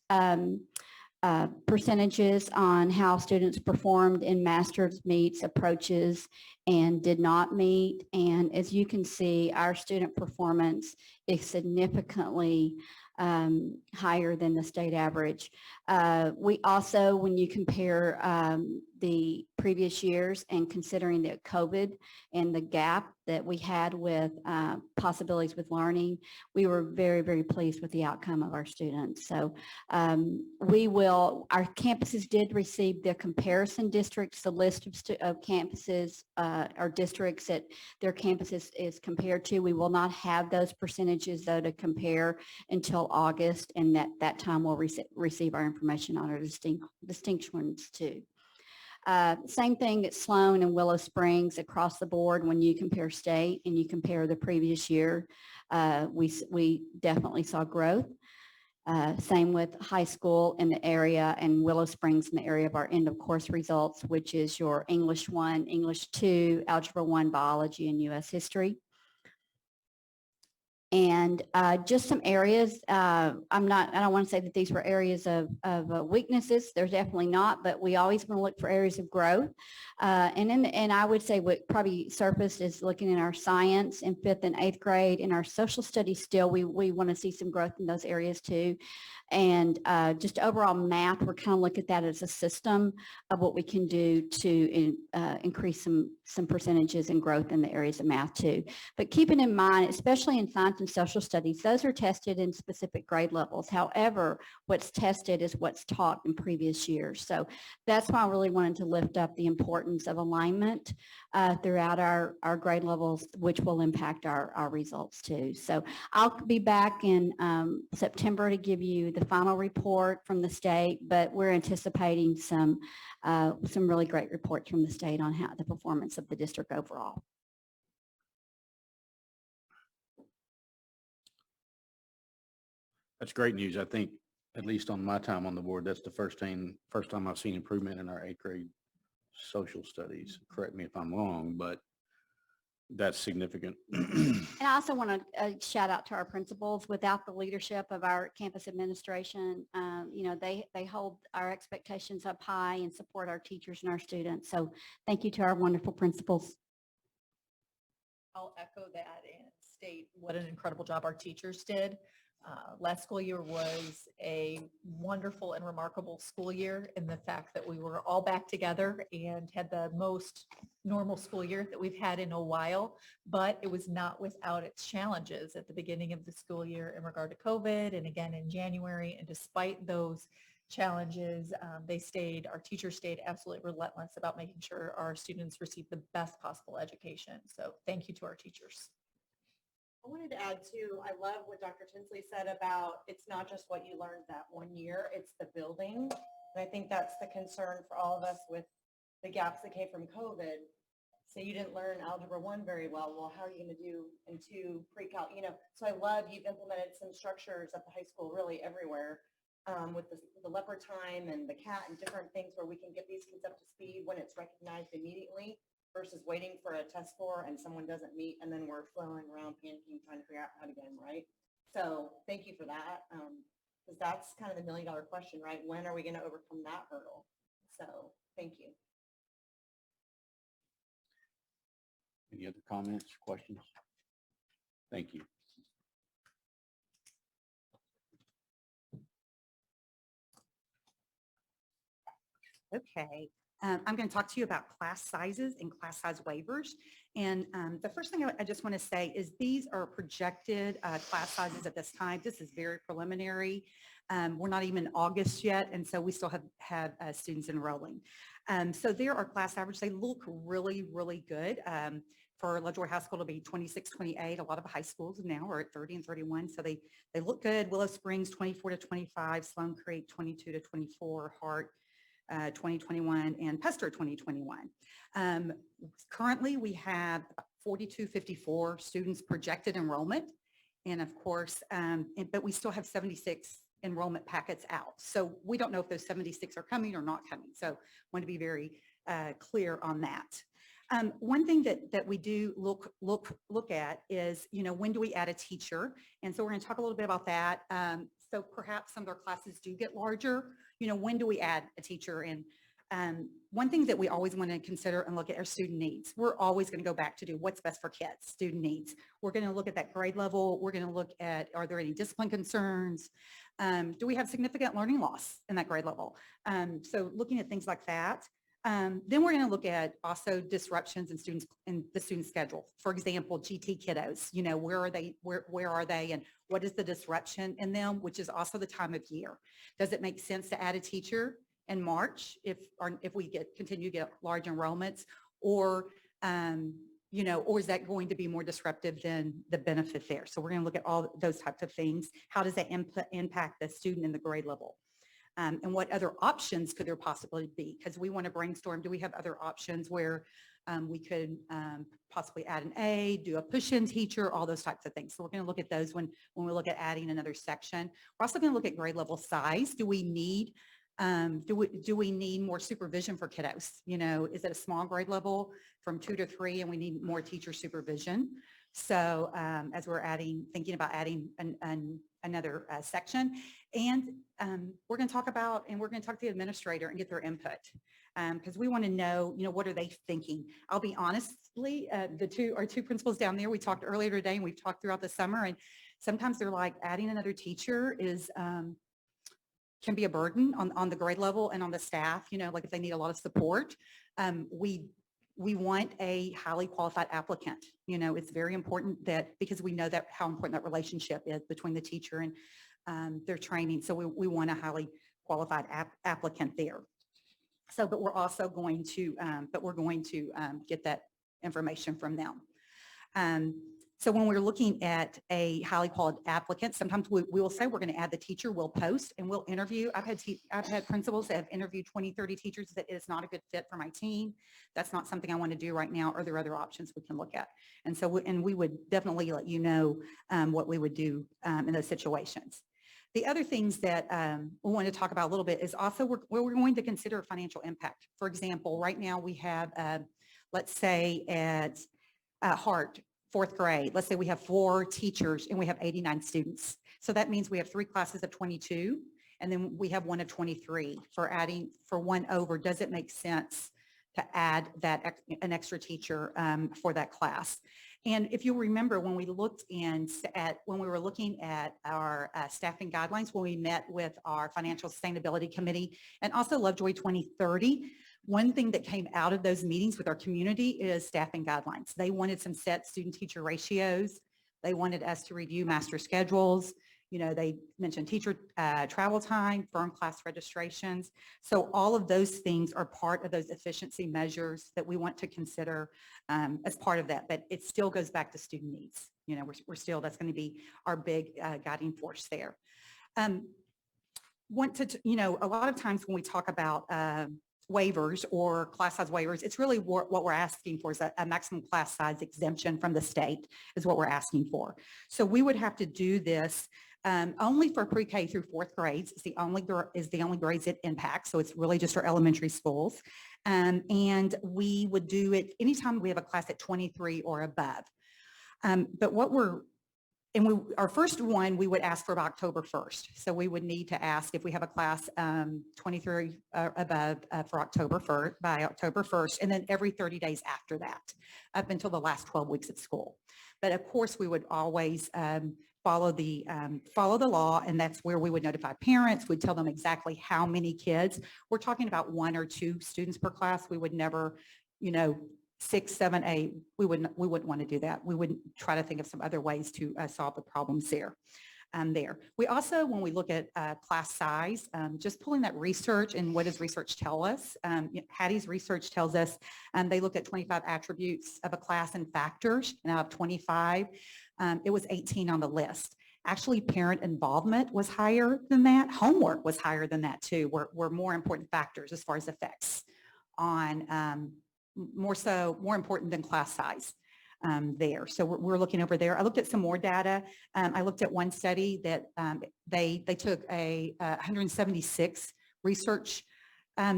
percentages on how students performed in master's meets, approaches, and did not meet. And as you can see, our student performance is significantly higher than the state average. We also, when you compare the previous years and considering the COVID and the gap that we had with possibilities with learning, we were very, very pleased with the outcome of our students. So our campuses did receive the comparison districts, the list of campuses or districts that their campuses is compared to. We will not have those percentages though to compare until August, and that time we'll receive our information on our distinctions too. Same thing at Sloan and Willow Springs across the board. When you compare state and you compare the previous year, we definitely saw growth. Same with high school in the area and Willow Springs in the area of our end of course results, which is your English 1, English 2, Algebra 1, Biology, and U.S. History. And just some areas, I don't want to say that these were areas of weaknesses. There's definitely not, but we always want to look for areas of growth. And I would say what probably surfaced is looking in our science in 5th and 8th grade. In our social studies still, we want to see some growth in those areas too. And just overall math, we're kind of looking at that as a system of what we can do to increase some percentages and growth in the areas of math too. But keeping in mind, especially in science and social studies, those are tested in specific grade levels. However, what's tested is what's taught in previous years. So that's why I really wanted to lift up the importance of alignment throughout our grade levels, which will impact our results too. So I'll be back in September to give you the final report from the state, but we're anticipating some really great reports from the state on how the performance of the district overall. That's great news. I think, at least on my time on the board, that's the first time I've seen improvement in our 8th grade social studies. Correct me if I'm wrong, but that's significant. And I also want to shout out to our principals. Without the leadership of our campus administration, they hold our expectations up high and support our teachers and our students. So thank you to our wonderful principals. I'll echo that and state what an incredible job our teachers did. Last school year was a wonderful and remarkable school year in the fact that we were all back together and had the most normal school year that we've had in a while, but it was not without its challenges at the beginning of the school year in regard to COVID and again in January. And despite those challenges, our teachers stayed absolutely relentless about making sure our students received the best possible education. So thank you to our teachers. I wanted to add too, I love what Dr. Tinsley said about it's not just what you learned that one year, it's the building. And I think that's the concern for all of us with the gaps that came from COVID. So you didn't learn Algebra 1 very well. Well, how are you going to do in 2 pre-calc? So I love you've implemented some structures at the high school really everywhere with the leopard time and the cat and different things where we can get these kids up to speed when it's recognized immediately, versus waiting for a test score and someone doesn't meet and then we're flailing around panicking trying to figure out how to get them right. So thank you for that, because that's kind of the $1 million question, right? When are we going to overcome that hurdle? So thank you. Any other comments, questions? Thank you. Okay. I'm going to talk to you about class sizes and class size waivers. And the first thing I just want to say is these are projected class sizes at this time. This is very preliminary. We're not even in August yet, and so we still have students enrolling. So there are class averages. They look really, really good. For Lovejoy High School to be 26, 28. A lot of high schools now are at 30 and 31. So they look good. Willow Springs, 24 to 25. Sloan Creek, 22 to 24. Hart, 2021, and Pester 2021. Currently, we have 4254 students projected enrollment. And of course, but we still have 76 enrollment packets out. So we don't know if those 76 are coming or not coming. So I want to be very clear on that. One thing that we do look at is, when do we add a teacher? And so we're going to talk a little bit about that. So perhaps some of our classes do get larger. When do we add a teacher? And one thing that we always want to consider and look at are student needs. We're always going to go back to do what's best for kids, student needs. We're going to look at that grade level. We're going to look at, are there any discipline concerns? Do we have significant learning loss in that grade level? So looking at things like that. Then we're going to look at also disruptions in students in the student schedule. For example, GT kiddos, where are they, where are they, and what is the disruption in them, which is also the time of year. Does it make sense to add a teacher in March if we continue to get large enrollments, or or is that going to be more disruptive than the benefit there? So we're going to look at all those types of things. How does that impact the student in the grade level? And what other options could there possibly be? Because we want to brainstorm, do we have other options where we could possibly add an A, do a push-in teacher, all those types of things. So we're going to look at those when we look at adding another section. We're also going to look at grade level size. Do we need more supervision for kiddos? Is it a small grade level from 2 to 3 and we need more teacher supervision? So as we're thinking about adding another section, and we're going to talk to the administrator and get their input because we want to know, what are they thinking? I'll be honestly, our two principals down there, we talked earlier today and we've talked throughout the summer, and sometimes they're like adding another teacher can be a burden on the grade level and on the staff, like if they need a lot of support. We want a highly qualified applicant. It's very important because we know that how important that relationship is between the teacher and their training. So we want a highly qualified applicant there. So, but we're also going to, get that information from them. So when we're looking at a highly qualified applicant, sometimes we will say we're going to add the teacher, we'll post and we'll interview. I've had principals that have interviewed 20, 30 teachers that is not a good fit for my team. That's not something I want to do right now. Are there other options we can look at? And so, we would definitely let you know what we would do in those situations. The other things that we want to talk about a little bit is also we're going to consider financial impact. For example, right now we have, let's say at Hart, 4th grade, let's say we have 4 teachers and we have 89 students. So that means we have 3 classes of 22 and then we have 1 of 23. For 1 over, does it make sense to add an extra teacher for that class? And if you remember, when we were looking at our staffing guidelines, when we met with our Financial Sustainability Committee and also Lovejoy 2030, one thing that came out of those meetings with our community is staffing guidelines. They wanted some set student-teacher ratios. They wanted us to review master schedules. They mentioned teacher travel time, firm class registrations. So all of those things are part of those efficiency measures that we want to consider as part of that. But it still goes back to student needs. That's going to be our big guiding force there. A lot of times when we talk about waivers or class size waivers, it's really what we're asking for is a maximum class size exemption from the state is what we're asking for. So we would have to do this only for pre-K through 4th grades. It's the only grades it impacts. So it's really just our elementary schools. And we would do it anytime we have a class at 23 or above. But our first one, we would ask for about October 1st. So we would need to ask if we have a class 23 above for by October 1st, and then every 30 days after that, up until the last 12 weeks of school. But of course, we would always follow the law, and that's where we would notify parents. We'd tell them exactly how many kids. We're talking about 1 or 2 students per class. We would never, 6, 7, 8, we wouldn't want to do that. We would try to think of some other ways to solve the problems there. We also, when we look at class size, just pulling that research and what does research tell us? Hattie's research tells us they looked at 25 attributes of a class and factors, and out of 25, it was 18 on the list. Actually, parent involvement was higher than that. Homework was higher than that too, were more important factors as far as effects on more important than class size there. So we're looking over there. I looked at some more data. I looked at one study that they took 176 research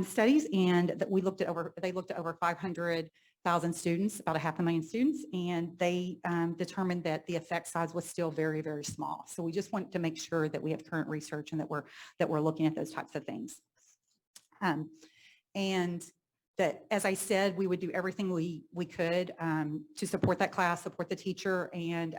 studies, and that they looked at over 500,000 students, about 500,000 students, and they determined that the effect size was still very, very small. So we just want to make sure that we have current research and that we're looking at those types of things. And that, as I said, we would do everything we could to support that class, support the teacher, and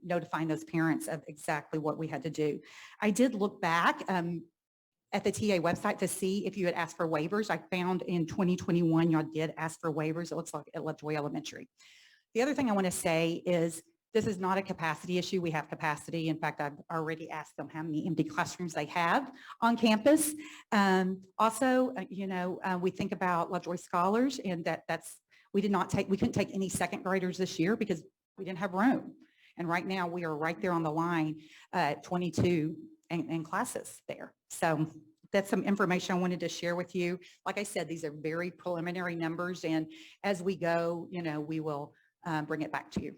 notifying those parents of exactly what we had to do. I did look back at the TA website to see if you had asked for waivers. I found in 2021, y'all did ask for waivers. It looks like at Lovejoy Elementary. The other thing I want to say is this is not a capacity issue. We have capacity. In fact, I've already asked them how many empty classrooms they have on campus. Also, we think about Lovejoy scholars, and we couldn't take any 2nd graders this year because we didn't have room. And right now we are right there on the line at 22 in classes there. So that's some information I wanted to share with you. Like I said, these are very preliminary numbers, and as we go, we will bring it back to you.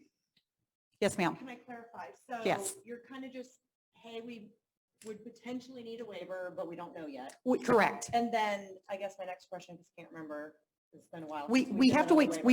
Yes, ma'am. Can I clarify? So Yes. you're kind of just, hey, we would potentially need a waiver, but we don't know yet. Correct. And then I guess my next question, because I can't remember, It's been a while. We since have did to another wait,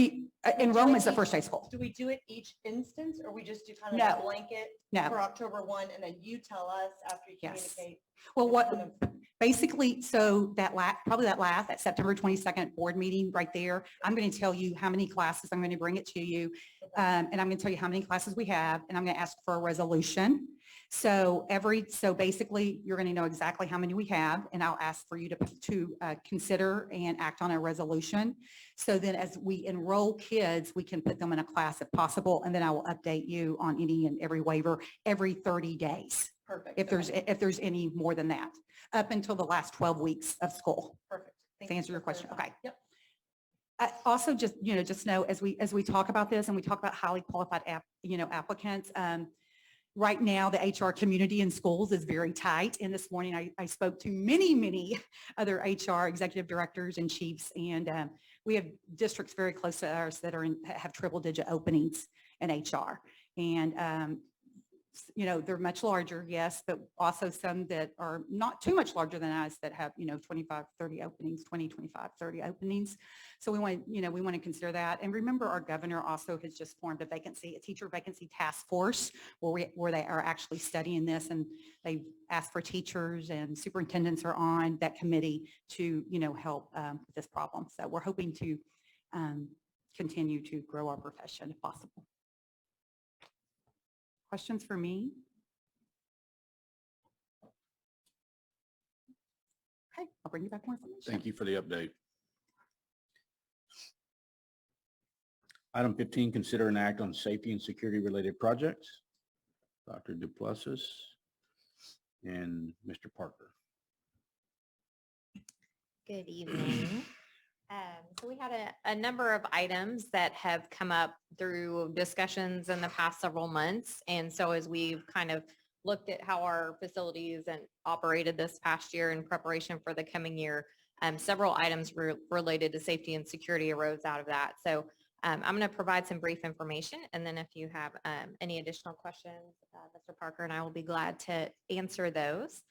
waiver. enrollment's the first day of school. Do we do it each instance or we just do kind of No. a blanket No. for October 1 and then you tell us after you Yes. communicate? Well, and what, kind of- basically, so probably that September 22nd board meeting right there, I'm going to tell you how many classes, I'm going to bring it to you. And I'm going to tell you how many classes we have, and I'm going to ask for a resolution. So basically, you're going to know exactly how many we have, and I'll ask for you to consider and act on a resolution. So then as we enroll kids, we can put them in a class if possible, and then I will update you on any and every waiver every 30 days. Perfect. If there's any more than that, up until the last 12 weeks of school. Perfect. Thank To you answer your for question. clarifying. Okay. Yep. Also, just know as we talk about this and we talk about highly qualified applicants, right now the HR community in schools is very tight. And this morning I spoke to many other HR executive directors and chiefs, and we have districts very close to ours that have triple digit openings in HR. And they're much larger, yes, but also some that are not too much larger than us that have, 25, 30 openings, 20, 25, 30 openings. So we want to consider that. And remember, our governor also has just formed a teacher vacancy task force where they are actually studying this, and they've asked for teachers, and superintendents are on that committee to, help with this problem. So we're hoping to continue to grow our profession if possible. Questions for me? Okay, I'll bring you back more information. Thank you for the update. Item 15, consider an act on safety and security related projects. Dr. Duplessis and Mr. Parker. Good evening. So we had a number of items that have come up through discussions in the past several months. And so as we've kind of looked at how our facilities and operated this past year in preparation for the coming year, several items related to safety and security arose out of that. So I'm going to provide some brief information, and then if you have any additional questions, Mr. Parker and I will be glad to answer those.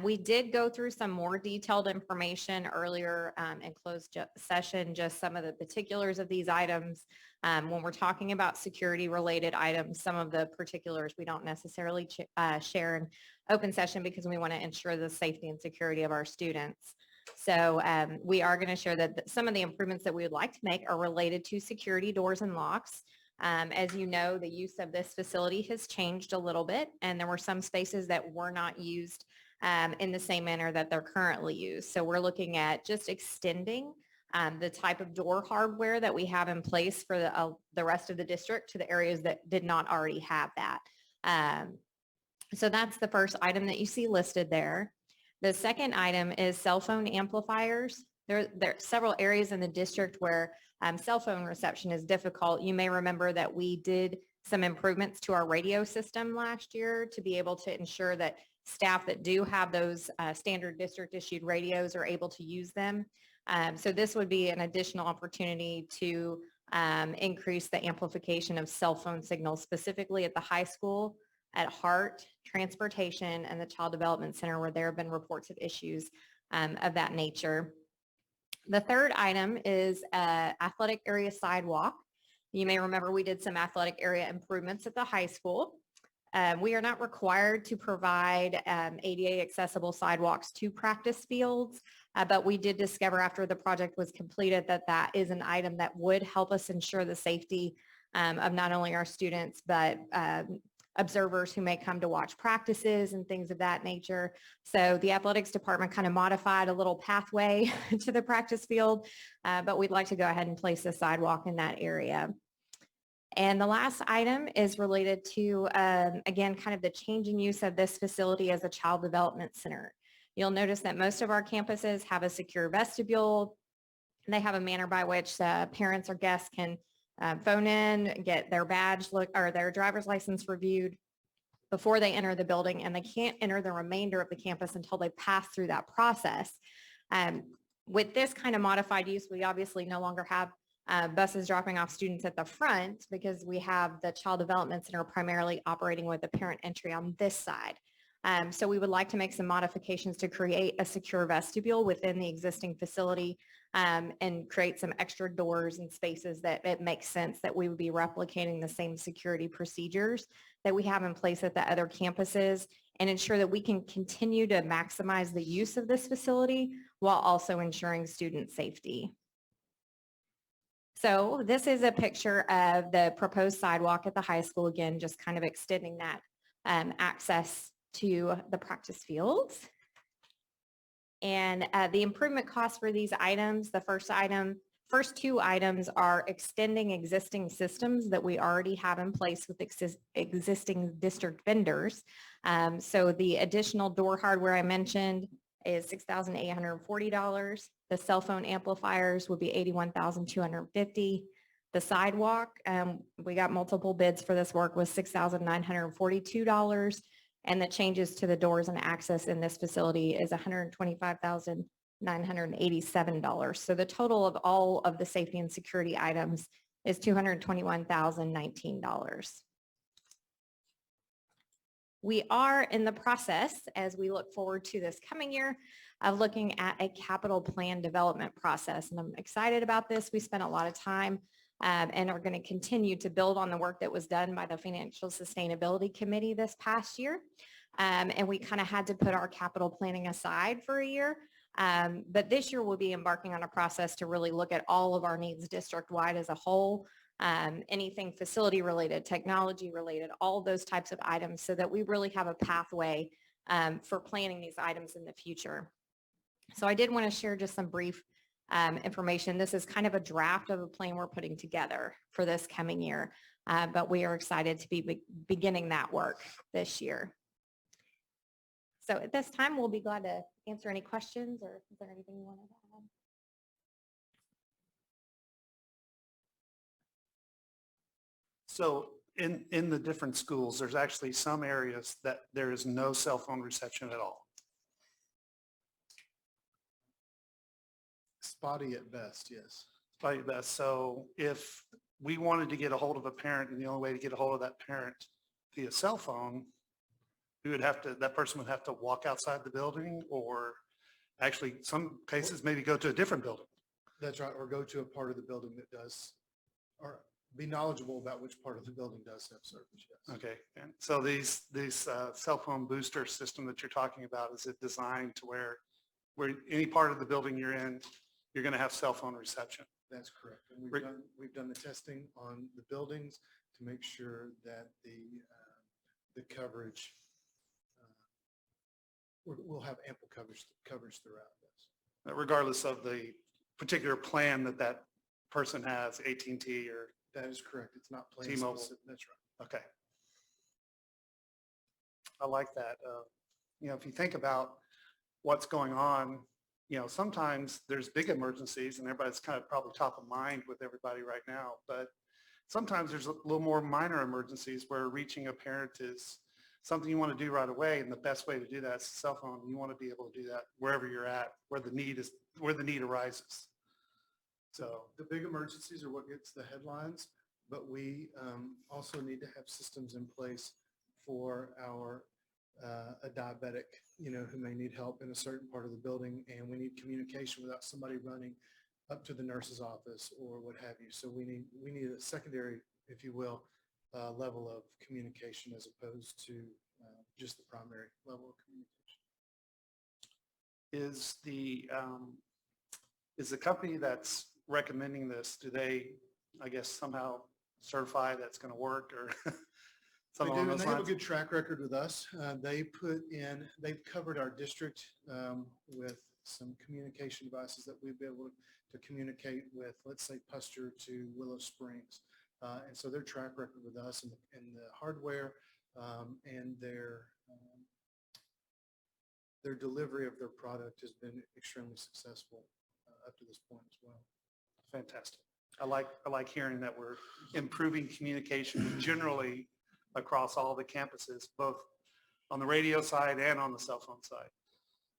We did go through some more detailed information earlier in closed session, just some of the particulars of these items. When we're talking about security related items, some of the particulars we don't necessarily share in open session because we want to ensure the safety and security of our students. So we are going to share that some of the improvements that we would like to make are related to security doors and locks. As you know, the use of this facility has changed a little bit, and there were some spaces that were not used in the same manner that they're currently used. So we're looking at just extending the type of door hardware that we have in place for the rest of the district to the areas that did not already have that. So that's the first item that you see listed there. The second item is cell phone amplifiers. There are several areas in the district where cell phone reception is difficult. You may remember that we did some improvements to our radio system last year to be able to ensure that staff that do have those standard district issued radios are able to use them. So this would be an additional opportunity to increase the amplification of cell phone signals, specifically at the high school, at Hart, Transportation, and the Child Development Center, where there have been reports of issues of that nature. The third item is athletic area sidewalk. You may remember we did some athletic area improvements at the high school. We are not required to provide ADA accessible sidewalks to practice fields, but we did discover after the project was completed that that is an item that would help us ensure the safety of not only our students, but observers who may come to watch practices and things of that nature. So the athletics department kind of modified a little pathway to the practice field, but we'd like to go ahead and place a sidewalk in that area. And the last item is related to, again, kind of the change in use of this facility as a child development center. You'll notice that most of our campuses have a secure vestibule. They have a manner by which parents or guests can phone in, get their badge or their driver's license reviewed before they enter the building, and they can't enter the remainder of the campus until they pass through that process. With this kind of modified use, we obviously no longer have buses dropping off students at the front because we have the Child Development Center primarily operating with the parent entry on this side. So we would like to make some modifications to create a secure vestibule within the existing facility and create some extra doors and spaces that it makes sense that we would be replicating the same security procedures that we have in place at the other campuses and ensure that we can continue to maximize the use of this facility while also ensuring student safety. So this is a picture of the proposed sidewalk at the high school, again, just kind of extending that access to the practice fields. And the improvement costs for these items, the first two items are extending existing systems that we already have in place with existing district vendors. So the additional door hardware I mentioned is $6,840. The cell phone amplifiers would be $81,250. The sidewalk, we got multiple bids for this work, was $6,942. And the changes to the doors and access in this facility is $125,987. So the total of all of the safety and security items is $221,019. We are in the process, as we look forward to this coming year, of looking at a capital plan development process. And I'm excited about this. We spent a lot of time and are going to continue to build on the work that was done by the Financial Sustainability Committee this past year. And we kind of had to put our capital planning aside for a year. But this year we'll be embarking on a process to really look at all of our needs district-wide as a whole, anything facility related, technology related, all those types of items so that we really have a pathway for planning these items in the future. So I did want to share just some brief information. This is kind of a draft of a plan we're putting together for this coming year, but we are excited to be beginning that work this year. So at this time, we'll be glad to answer any questions, or is there anything you wanted to add? So in the different schools, there's actually some areas that there is no cell phone reception at all. Spotty at best, yes. Spotty at best. So if we wanted to get a hold of a parent and the only way to get a hold of that parent via cell phone, we would have to, that person would have to walk outside the building, or actually some cases maybe go to a different building. That's right. Or go to a part of the building that does, or be knowledgeable about which part of the building does have service. Yes. Okay. And so these cell phone booster system that you're talking about, is it designed to where any part of the building you're in, you're going to have cell phone reception? That's correct. And we've done the testing on the buildings to make sure that the coverage, we'll have ample coverage throughout this. Regardless of the particular plan that person has, AT&T or. That is correct. It's not plan T-Mobile. Specific. That's right. Okay. I like that. If you think about what's going on, sometimes there's big emergencies and everybody's kind of probably top of mind with everybody right now, but sometimes there's a little more minor emergencies where reaching a parent is something you want to do right away. And the best way to do that is a cell phone. You want to be able to do that wherever you're at, where the need arises. So the big emergencies are what gets the headlines, but we also need to have systems in place for a diabetic, who may need help in a certain part of the building, and we need communication without somebody running up to the nurse's office or what have you. So we need a secondary, if you will, level of communication as opposed to just the primary level of communication. Is the company that's recommending this, do they, I guess, somehow certify that's going to work, or something along those lines? They have a good track record with us. They've covered our district with some communication devices that we've been able to communicate with, let's say, Puster to Willow Springs. And so their track record with us and the hardware and their delivery of their product has been extremely successful up to this point as well. Fantastic. I like hearing that we're improving communication generally across all the campuses, both on the radio side and on the cell phone side.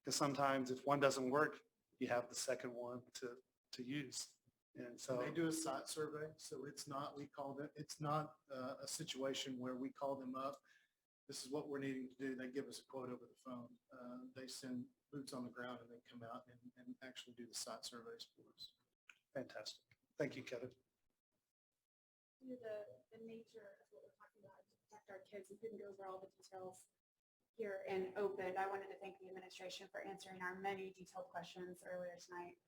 Because sometimes if one doesn't work, you have the second one to use. And so they do a site survey. So it's not a situation where we call them up. this is what we're needing to do. They give us a quote over the phone. They send boots on the ground and they come out and actually do the site surveys for us. Fantastic. Thank you, Kevin. The nature of what we're talking about, to protect our kids, we couldn't go over all the details here and open. I wanted to thank the administration for answering our many detailed questions earlier tonight.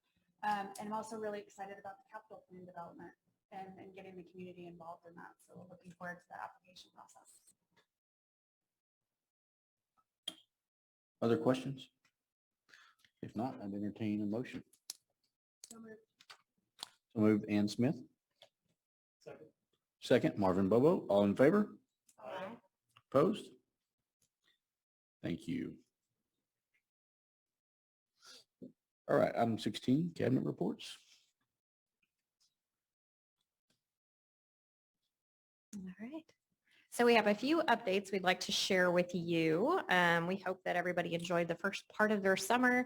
And I'm also really excited about the capital plan development and getting the community involved in that. So we're looking forward to the application process. Other questions? If not, I'd entertain a motion. So moved. So moved, Ann Smith. Second. Second, Marvin Bobo. All in favor? Aye. Opposed? Thank you. All right, item 16, cabinet reports. All right. So we have a few updates we'd like to share with you. We hope that everybody enjoyed the first part of their summer.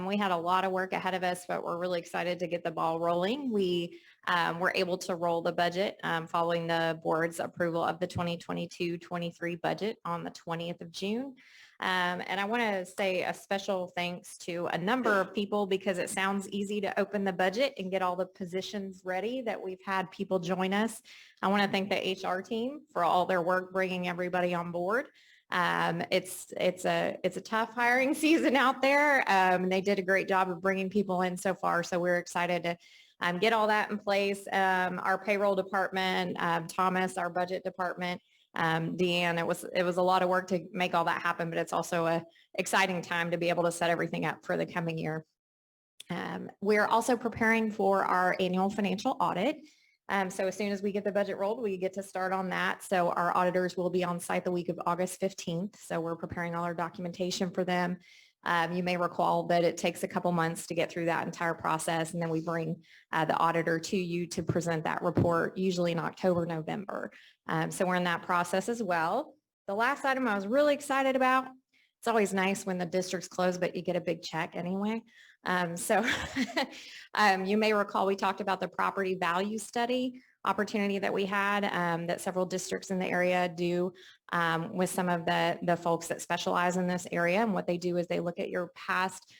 We had a lot of work ahead of us, but we're really excited to get the ball rolling. We were able to roll the budget following the board's approval of the 2022-23 budget on the 20th of June. And I want to say a special thanks to a number of people because it sounds easy to open the budget and get all the positions ready that we've had people join us. I want to thank the HR team for all their work bringing everybody on board. It's a tough hiring season out there. And they did a great job of bringing people in so far. So we're excited to get all that in place. Our payroll department, Thomas, our budget department, Deanne, it was a lot of work to make all that happen, but it's also a exciting time to be able to set everything up for the coming year. We're also preparing for our annual financial audit. So as soon as we get the budget rolled, we get to start on that. So our auditors will be on site the week of August 15th. So we're preparing all our documentation for them. You may recall that it takes a couple months to get through that entire process. And then we bring the auditor to you to present that report, usually in October, November. So we're in that process as well. The last item I was really excited about, it's always nice when the district's closed, but you get a big check anyway. You may recall we talked about the property value study opportunity that we had that several districts in the area do with some of the folks that specialize in this area. And what they do is they look at your past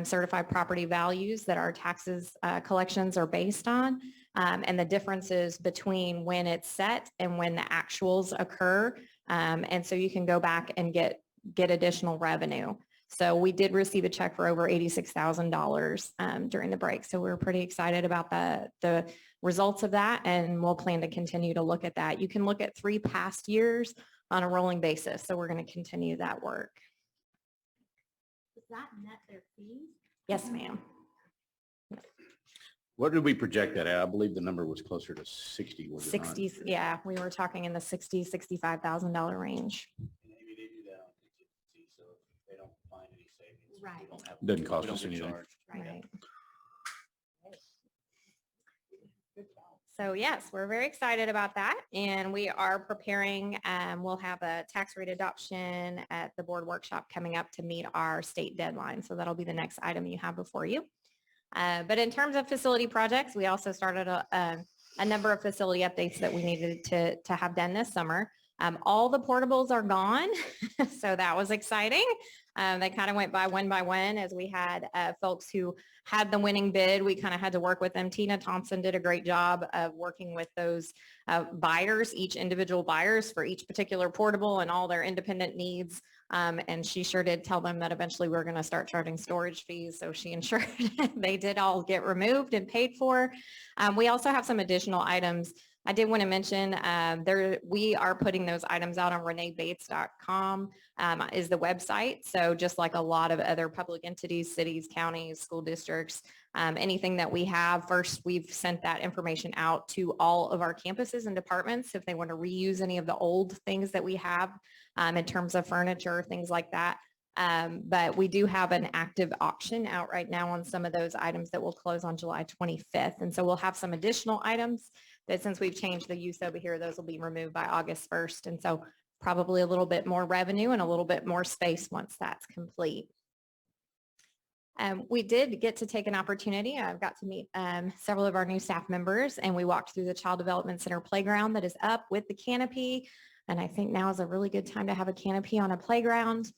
certified property values that our taxes collections are based on and the differences between when it's set and when the actuals occur. And so you can go back and get additional revenue. So we did receive a check for over $86,000 during the break. So we were pretty excited about the results of that, and we'll plan to continue to look at that. You can look at 3 past years on a rolling basis. So we're going to continue that work. Does that net their fees? Yes, ma'am. What did we project that at? I believe the number was closer to 60. Was it not? 60s. Yeah, we were talking in the $65,000 range. Right. Doesn't cost us anything. Right. So yes, we're very excited about that. And we are preparing, we'll have a tax rate adoption at the board workshop coming up to meet our state deadline. So that'll be the next item you have before you. But in terms of facility projects, we also started a number of facility updates that we needed to have done this summer. All the portables are gone. So that was exciting. They kind of went by one as we had folks who had the winning bid. We kind of had to work with them. Tina Thompson did a great job of working with those buyers, each individual buyers for each particular portable and all their independent needs. And she sure did tell them that eventually we're going to start charging storage fees. So she ensured they did all get removed and paid for. We also have some additional items. I did want to mention we are putting those items out on reneebates.com is the website. So just like a lot of other public entities, cities, counties, school districts, anything that we have, first we've sent that information out to all of our campuses and departments if they want to reuse any of the old things that we have in terms of furniture, things like that. But we do have an active auction out right now on some of those items that will close on July 25th. And so we'll have some additional items that since we've changed the use over here, those will be removed by August 1st. And so probably a little bit more revenue and a little bit more space once that's complete. We did get to take an opportunity. I've got to meet several of our new staff members, and we walked through the Child Development Center playground that is up with the canopy. And I think now is a really good time to have a canopy on a playground.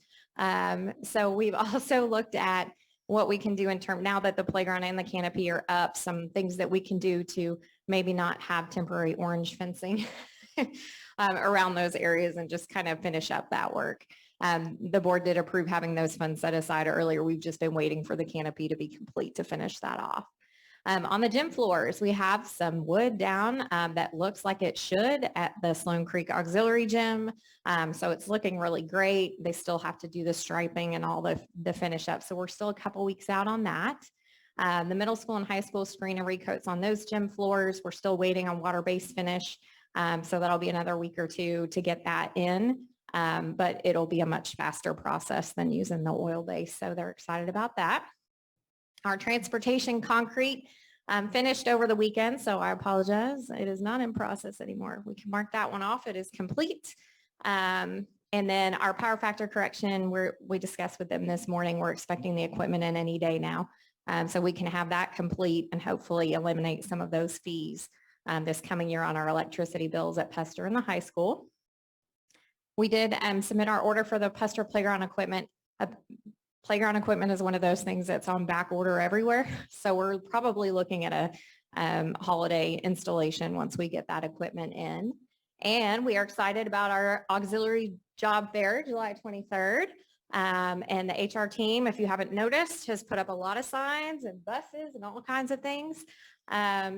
So we've also looked at what we can do in term, now that the playground and the canopy are up, some things that we can do to maybe not have temporary orange fencing around those areas and just kind of finish up that work. The board did approve having those funds set aside earlier. We've just been waiting for the canopy to be complete to finish that off. On the gym floors, we have some wood down that looks like it should at the Sloan Creek Auxiliary Gym. So it's looking really great. They still have to do the striping and all the finish up. So we're still a couple weeks out on that. The middle school and high school screen and recoats on those gym floors. We're still waiting on water-based finish. So that'll be another week or two to get that in. But it'll be a much faster process than using the oil base. So they're excited about that. Our transportation concrete finished over the weekend, so I apologize. It is not in process anymore. We can mark that one off. It is complete. And then our power factor correction, we discussed with them this morning. We're expecting the equipment in any day now. So we can have that complete and hopefully eliminate some of those fees this coming year on our electricity bills at Pester and the high school. We did submit our order for the Pester playground equipment. Playground equipment is one of those things that's on back order everywhere. So we're probably looking at a holiday installation once we get that equipment in. And we are excited about our auxiliary job fair, July 23rd. And the HR team, if you haven't noticed, has put up a lot of signs and buses and all kinds of things.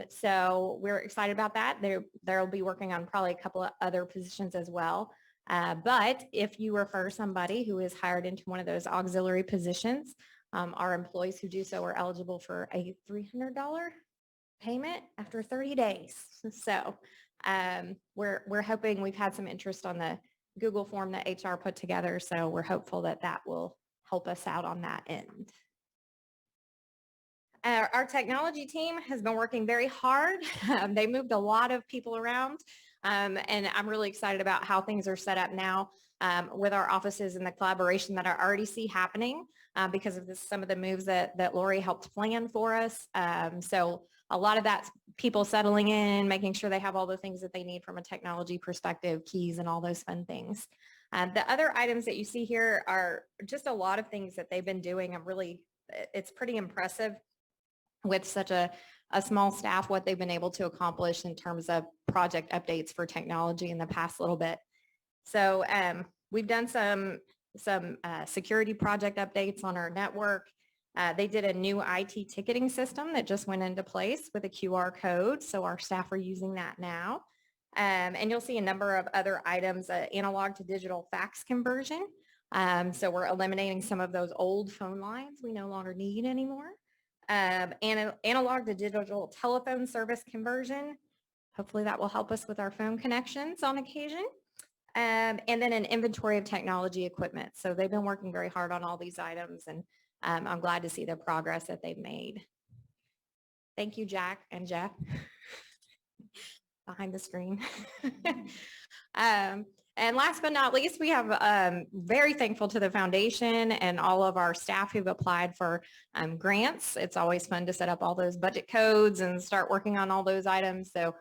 So we're excited about that. They'll be working on probably a couple of other positions as well. But if you refer somebody who is hired into one of those auxiliary positions, our employees who do so are eligible for a $300 payment after 30 days. So we're hoping, we've had some interest on the Google form that HR put together. So we're hopeful that that will help us out on that end. Our technology team has been working very hard. They moved a lot of people around. And I'm really excited about how things are set up now with our offices and the collaboration that I already see happening because of some of the moves that Lori helped plan for us. So a lot of that's people settling in, making sure they have all the things that they need from a technology perspective, keys and all those fun things. The other items that you see here are just a lot of things that they've been doing. It's pretty impressive with such a small staff, what they've been able to accomplish in terms of project updates for technology in the past little bit. So we've done some security project updates on our network. They did a new IT ticketing system that just went into place with a QR code. So our staff are using that now. And you'll see a number of other items, analog to digital fax conversion. So we're eliminating some of those old phone lines we no longer need anymore. And analog to digital telephone service conversion. Hopefully that will help us with our phone connections on occasion. And then an inventory of technology equipment. So they've been working very hard on all these items, and I'm glad to see the progress that they've made. Thank you, Jack and Jeff, behind the screen. And last but not least, we have very thankful to the foundation and all of our staff who've applied for grants. It's always fun to set up all those budget codes and start working on all those items. So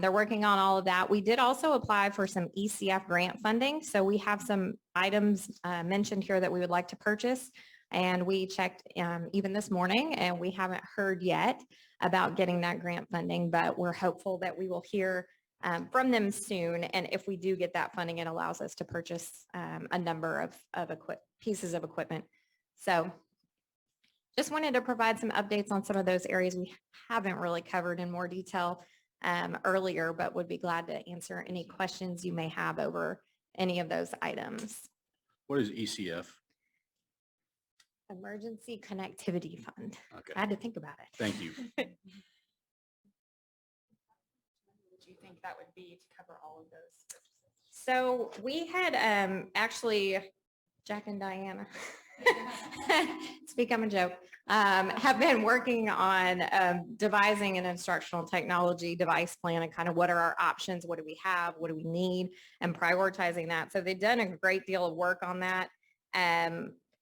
they're working on all of that. We did also apply for some ECF grant funding. So we have some items mentioned here that we would like to purchase. And we checked even this morning, and we haven't heard yet about getting that grant funding, but we're hopeful that we will hear from them soon. And if we do get that funding, it allows us to purchase a number of pieces of equipment. So just wanted to provide some updates on some of those areas we haven't really covered in more detail earlier, but would be glad to answer any questions you may have over any of those items. What is ECF? Emergency Connectivity Fund. Okay. I had to think about it. Thank you. Would you think that would be to cover all of those? So we had actually, Jack and Diana, it's become a joke, have been working on devising an instructional technology device plan and kind of what are our options, what do we have, what do we need, and prioritizing that. So they've done a great deal of work on that.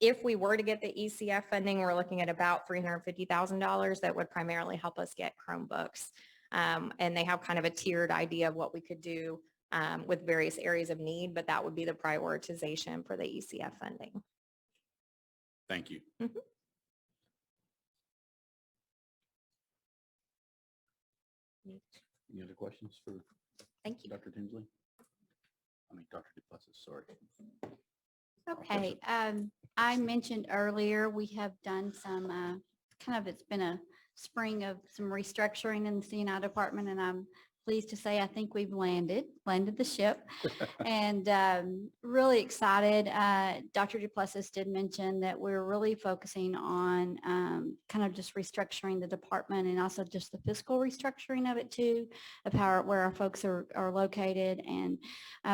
If we were to get the ECF funding, we're looking at about $350,000 that would primarily help us get Chromebooks. And they have kind of a tiered idea of what we could do with various areas of need, but that would be the prioritization for the ECF funding. Thank you. Mhm. Any other questions for Thank you. Dr. Tinsley? I mean, Dr. Duplessis, sorry. Okay, I mentioned earlier, we have done some, it's been a spring of some restructuring in the CNI department, and I'm pleased to say I think we've landed the ship, and really excited. Dr. Duplessis did mention that we're really focusing on kind of just restructuring the department and also just the fiscal restructuring of it too, of where our folks are located. And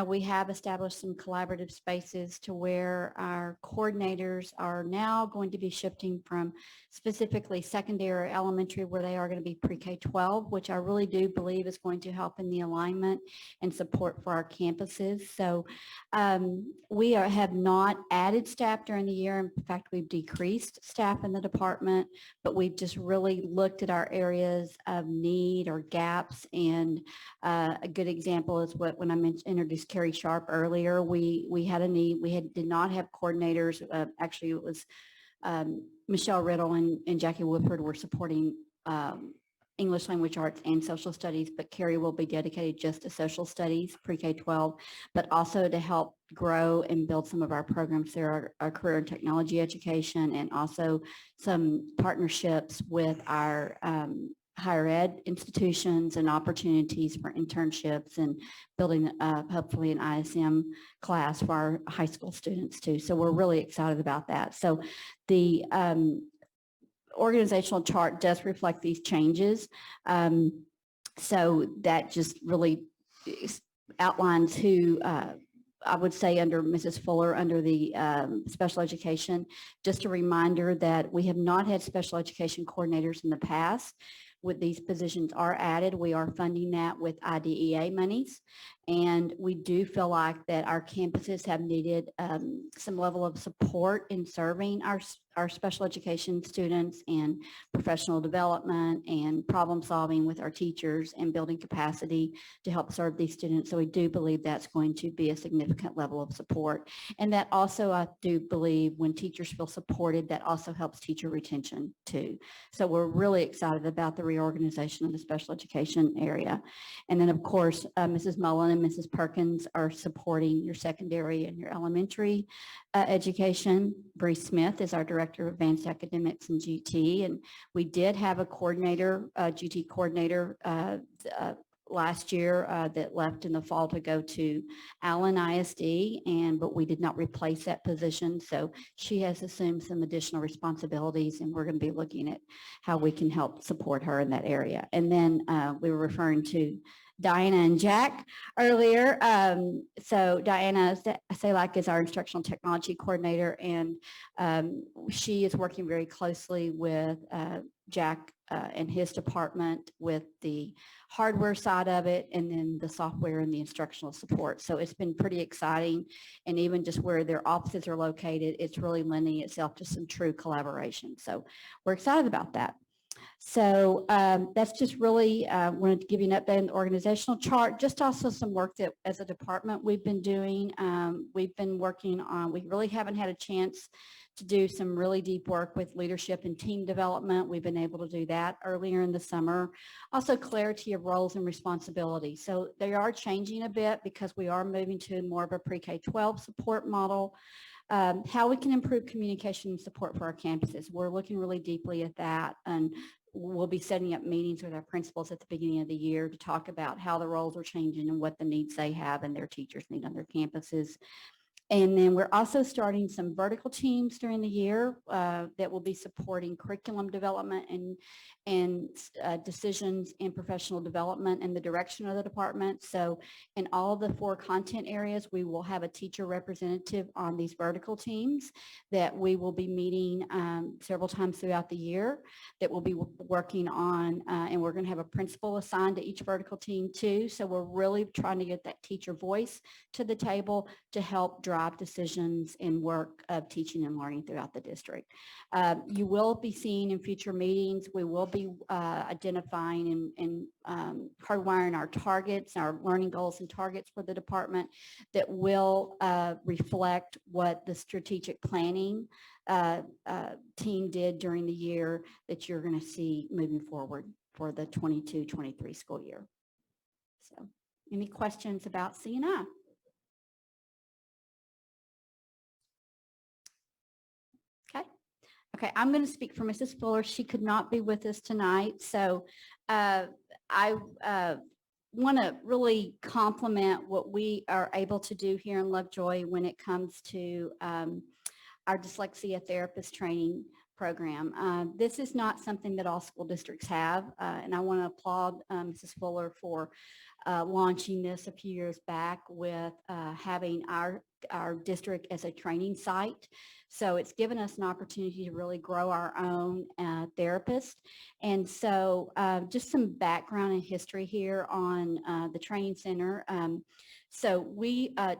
we have established some collaborative spaces to where our coordinators are now going to be shifting from specifically secondary or elementary, where they are going to be pre-K-12, which I really do believe is going to help in the alignment and support for our campuses. So we have not added staff during the year. In fact, we've decreased staff in the department, but we've just really looked at our areas of need or gaps. And a good example is when I introduced Carrie Sharp earlier, we had a need. We did not have coordinators. Actually, it was Michelle Riddle and Jackie Woodford were supporting English language arts and social studies, but Carrie will be dedicated just to social studies, pre-K-12, but also to help grow and build some of our programs there, our career and technology education, and also some partnerships with our higher ed institutions and opportunities for internships and building hopefully an ISM class for our high school students too. So we're really excited about that. So the organizational chart does reflect these changes. So that just really outlines who I would say under Mrs. Fuller, under the special education. Just a reminder that we have not had special education coordinators in the past. With these positions are added, we are funding that with IDEA monies. And we do feel like that our campuses have needed some level of support in serving our special education students and professional development and problem solving with our teachers and building capacity to help serve these students. So we do believe that's going to be a significant level of support. And that also, I do believe, when teachers feel supported, that also helps teacher retention too. So we're really excited about the reorganization of the special education area. And then of course, Mrs. Mullen and Mrs. Perkins are supporting your secondary and your elementary education. Bree Smith is our Director of Advanced Academics and GT, and we did have a coordinator, GT coordinator last year that left in the fall to go to Allen ISD, but we did not replace that position. So she has assumed some additional responsibilities, and we're going to be looking at how we can help support her in that area. And then we were referring to Diana and Jack earlier. So Diana Salak is our instructional technology coordinator, and she is working very closely with Jack and his department with the hardware side of it, and then the software and the instructional support. So it's been pretty exciting, and even just where their offices are located, it's really lending itself to some true collaboration. So we're excited about that. So that's just really wanted to give you an update on the organizational chart. Just also some work that as a department we've been doing. We've been working on, we really haven't had a chance to do some really deep work with leadership and team development. We've been able to do that earlier in the summer. Also clarity of roles and responsibilities. So they are changing a bit because we are moving to more of a pre-K-12 support model. How we can improve communication and support for our campuses. We're looking really deeply at that, and we'll be setting up meetings with our principals at the beginning of the year to talk about how the roles are changing and what the needs they have and their teachers need on their campuses. And then we're also starting some vertical teams during the year that will be supporting curriculum development and decisions in professional development and the direction of the department. So in all of the 4 content areas, we will have a teacher representative on these vertical teams that we will be meeting several times throughout the year, that we'll be working on, and we're going to have a principal assigned to each vertical team too. So we're really trying to get that teacher voice to the table to help drive drive decisions and work of teaching and learning throughout the district. You will be seeing in future meetings, we will be identifying and hardwiring our targets, our learning goals and targets for the department that will reflect what the strategic planning team did during the year that you're going to see moving forward for the 22-23 school year. So any questions about C&I? Okay, I'm going to speak for Mrs. Fuller. She could not be with us tonight. So I want to really compliment what we are able to do here in Lovejoy when it comes to our dyslexia therapist training program. This is not something that all school districts have, and I want to applaud Mrs. Fuller for launching this a few years back with having our district as a training site. So it's given us an opportunity to really grow our own therapist. And so just some background and history here on the training center. So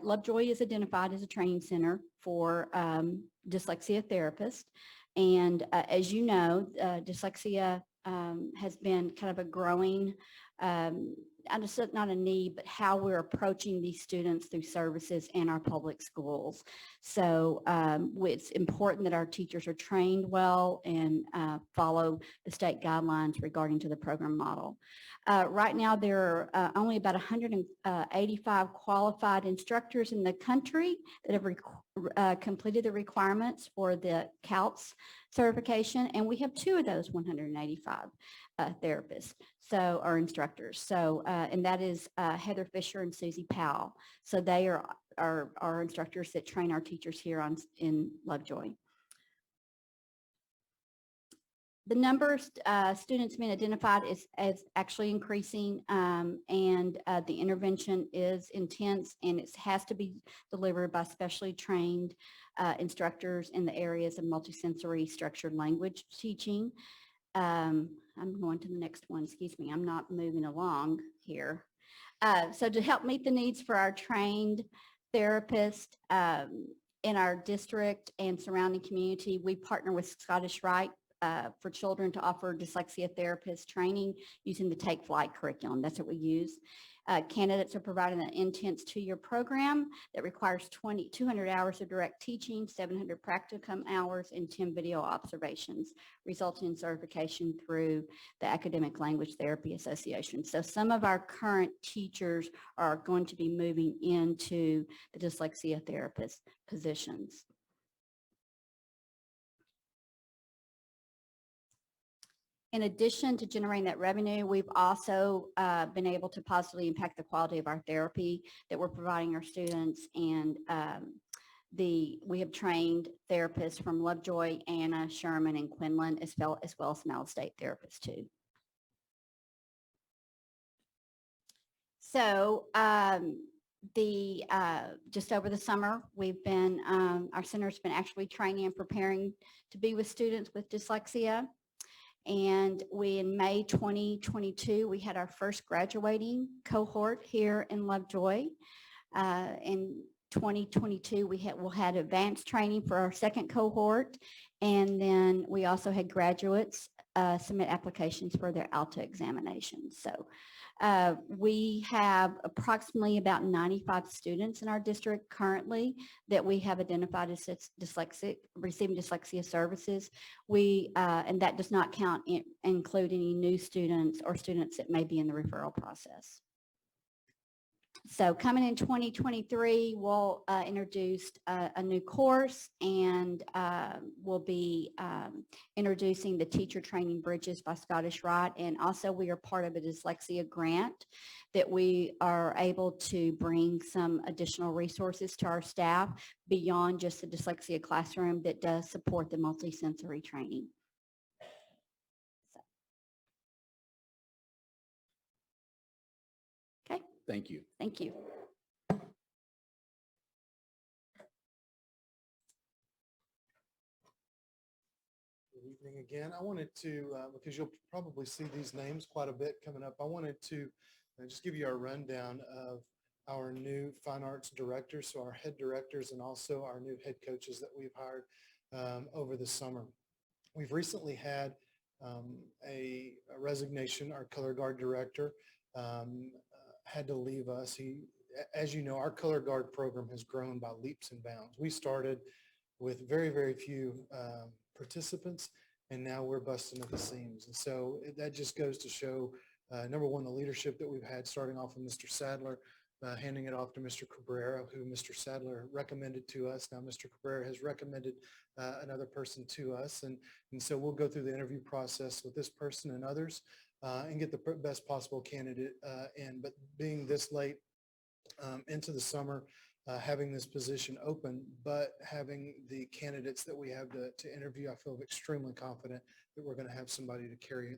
Lovejoy is identified as a training center for dyslexia therapists. And as you know, dyslexia has been kind of a growing, not a need, but how we're approaching these students through services in our public schools. So it's important that our teachers are trained well and follow the state guidelines regarding to the program model. Right now, there are only about 185 qualified instructors in the country that have completed the requirements for the CALTS certification, and we have 2 of those 185 therapists, or instructors. So, and that is Heather Fisher and Susie Powell. So they are our instructors that train our teachers here in Lovejoy. The number of students being identified is actually increasing, and the intervention is intense, and it has to be delivered by specially trained instructors in the areas of multisensory structured language teaching. I'm going to the next one. Excuse me. I'm not moving along here. So to help meet the needs for our trained therapists in our district and surrounding community, we partner with Scottish Rite for children to offer dyslexia therapist training using the Take Flight curriculum. That's what we use. Candidates are providing an intense 2-year program that requires 200 hours of direct teaching, 700 practicum hours, and 10 video observations, resulting in certification through the Academic Language Therapy Association. So some of our current teachers are going to be moving into the dyslexia therapist positions. In addition to generating that revenue, we've also been able to positively impact the quality of our therapy that we're providing our students. And we have trained therapists from Lovejoy, Anna, Sherman, and Quinlan, as well as Mallard State therapists too. So just over the summer, we've been, our center's been actually training and preparing to be with students with dyslexia. And in May 2022, we had our first graduating cohort here in Lovejoy. In 2022, we'll have advanced training for our second cohort. And then we also had graduates submit applications for their ALTA examinations. So we have approximately about 95 students in our district currently that we have identified as dyslexic, receiving dyslexia services. And that does not include any new students or students that may be in the referral process. So coming in 2023, we'll introduce a new course, and we'll be introducing the Teacher Training Bridges by Scottish Rite. And also we are part of a dyslexia grant that we are able to bring some additional resources to our staff beyond just the dyslexia classroom that does support the multisensory training. Okay. Thank you. Thank you. Good evening again. I wanted to, because you'll probably see these names quite a bit coming up, I wanted to just give you a rundown of our new fine arts directors, so our head directors and also our new head coaches that we've hired over the summer. We've recently had a resignation. Our color guard director had to leave us. As you know, our color guard program has grown by leaps and bounds. We started with very, very few participants, and now we're busting at the seams. And so that just goes to show, number one, the leadership that we've had, starting off with Mr. Sadler, handing it off to Mr. Cabrera, who Mr. Sadler recommended to us. Now Mr. Cabrera has recommended another person to us. And so we'll go through the interview process with this person and others and get the best possible candidate in. But being this late into the summer, having this position open, but having the candidates that we have to interview, I feel extremely confident that we're going to have somebody to carry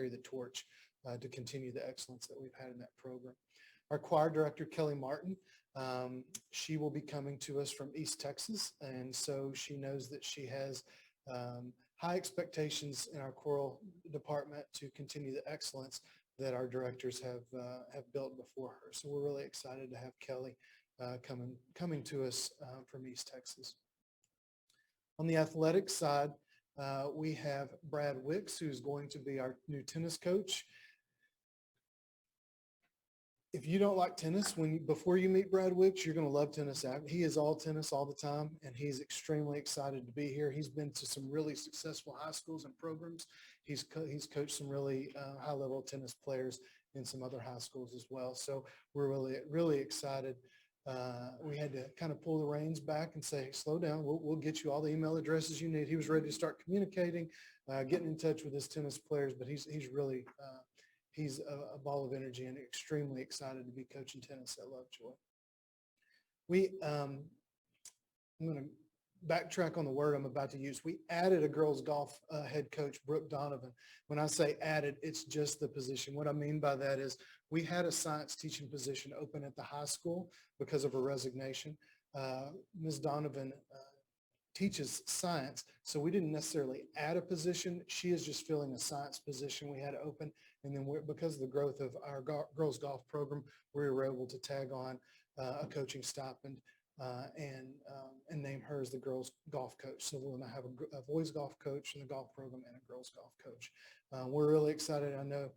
the torch to continue the excellence that we've had in that program. Our choir director, Kelly Martin, she will be coming to us from East Texas, and so she knows that she has high expectations in our choral department to continue the excellence that our directors have built before her. So we're really excited to have Kelly coming to us from East Texas. On the athletic side, we have Brad Wicks, who's going to be our new tennis coach. If you don't like tennis, before you meet Brad Wicks, you're going to love tennis. He is all tennis all the time, and he's extremely excited to be here. He's been to some really successful high schools and programs. He's coached some really high-level tennis players in some other high schools as well. So we're really, really excited. We had to kind of pull the reins back and say, slow down. We'll get you all the email addresses you need. He was ready to start communicating, getting in touch with his tennis players, but he's really he's a ball of energy and extremely excited to be coaching tennis at Lovejoy. I'm going to backtrack on the word I'm about to use. We added a girls golf head coach, Brooke Donovan. When I say added, it's just the position. What I mean by that is we had a science teaching position open at the high school because of her resignation. Ms. Donovan teaches science, so we didn't necessarily add a position. She is just filling a science position we had open, and then because of the growth of our girls golf program, we were able to tag on a coaching stipend and name her as the girls golf coach. So we're going to have a boys golf coach in the golf program and a girls golf coach. We're really excited. I know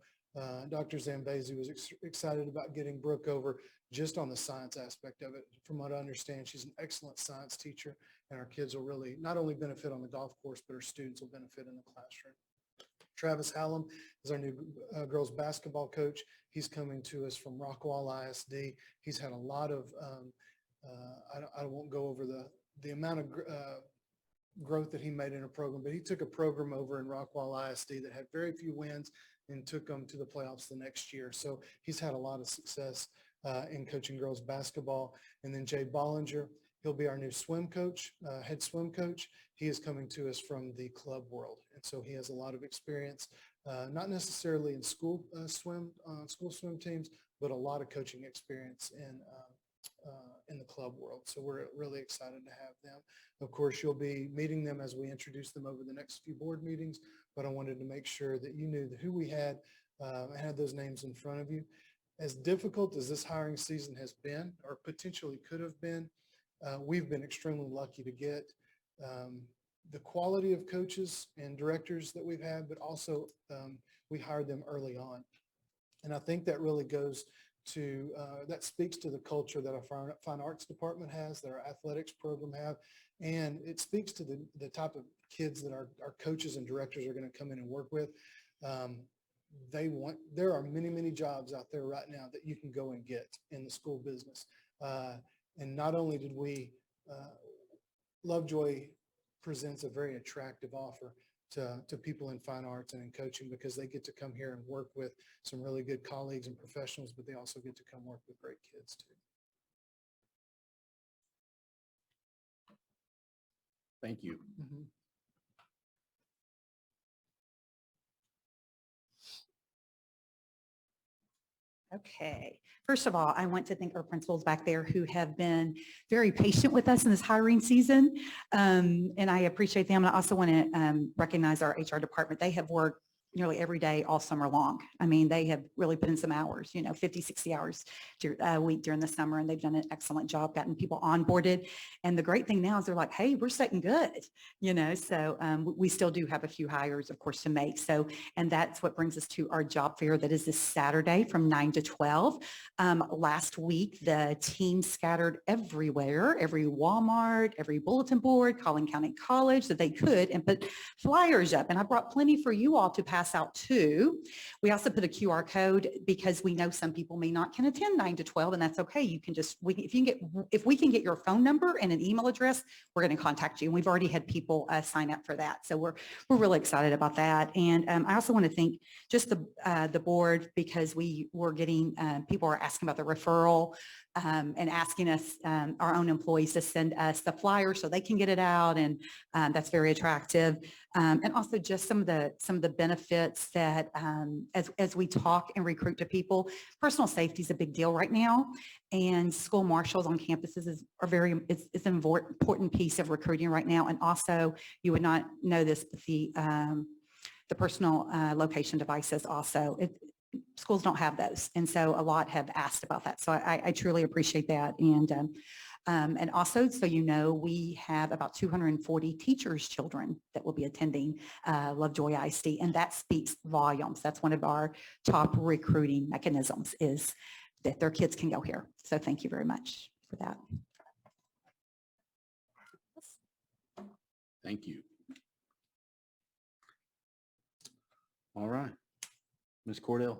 Dr. Zambezi was excited about getting Brooke over just on the science aspect of it. From what I understand, she's an excellent science teacher, and our kids will really not only benefit on the golf course, but our students will benefit in the classroom. Travis Hallam is our new girls basketball coach. He's coming to us from Rockwall ISD. He's had a lot of, I won't go over the amount of growth that he made in a program, but he took a program over in Rockwall ISD that had very few wins and took them to the playoffs the next year. So he's had a lot of success in coaching girls basketball. And then Jay Bollinger, he'll be our new swim coach, head swim coach. He is coming to us from the club world. And so he has a lot of experience, not necessarily in school swim teams, but a lot of coaching experience in the club world. So we're really excited to have them. Of course, you'll be meeting them as we introduce them over the next few board meetings, but I wanted to make sure that you knew who we had and had those names in front of you. As difficult as this hiring season has been, or potentially could have been, we've been extremely lucky to get the quality of coaches and directors that we've had, but also we hired them early on. And I think that really goes to, that speaks to the culture that our fine arts department has, that our athletics program have, and it speaks to the type of kids that our coaches and directors are going to come in and work with. There are many, many jobs out there right now that you can go and get in the school business. And not only did Lovejoy presents a very attractive offer to people in fine arts and in coaching, because they get to come here and work with some really good colleagues and professionals, but they also get to come work with great kids too. Thank you. Mm-hmm. Okay. First of all, I want to thank our principals back there who have been very patient with us in this hiring season. And I appreciate them. And I also want to recognize our HR department. They have worked nearly every day all summer long. I mean, they have really put in some hours, 50, 60 hours a week during the summer, and they've done an excellent job getting people onboarded. And the great thing now is they're like, hey, we're sitting good, so we still do have a few hires, of course, to make. So, and that's what brings us to our job fair that is this Saturday from 9 to 12. Last week, the team scattered everywhere, every Walmart, every bulletin board, Collin County College that they could, and put flyers up. And I brought plenty for you all to pass out too. We also put a QR code because we know some people may not can attend 9 to 12, and that's okay. You can just, if we can get your phone number and an email address, we're going to contact you. And we've already had people sign up for that. So we're really excited about that. And I also want to thank just the board, because we were getting, people are asking about the referral and asking us, our own employees, to send us the flyer so they can get it out. And that's very attractive. And also just some of the benefits that as we talk and recruit to people, personal safety is a big deal right now. And school marshals on campuses it's an important piece of recruiting right now. And also, you would not know this, but the personal location devices also. Schools don't have those. And so a lot have asked about that. So I truly appreciate that. And also, so we have about 240 teachers' children that will be attending Lovejoy ISD, and that speaks volumes. That's one of our top recruiting mechanisms, is that their kids can go here. So thank you very much for that. Thank you. All right. Ms. Cordell.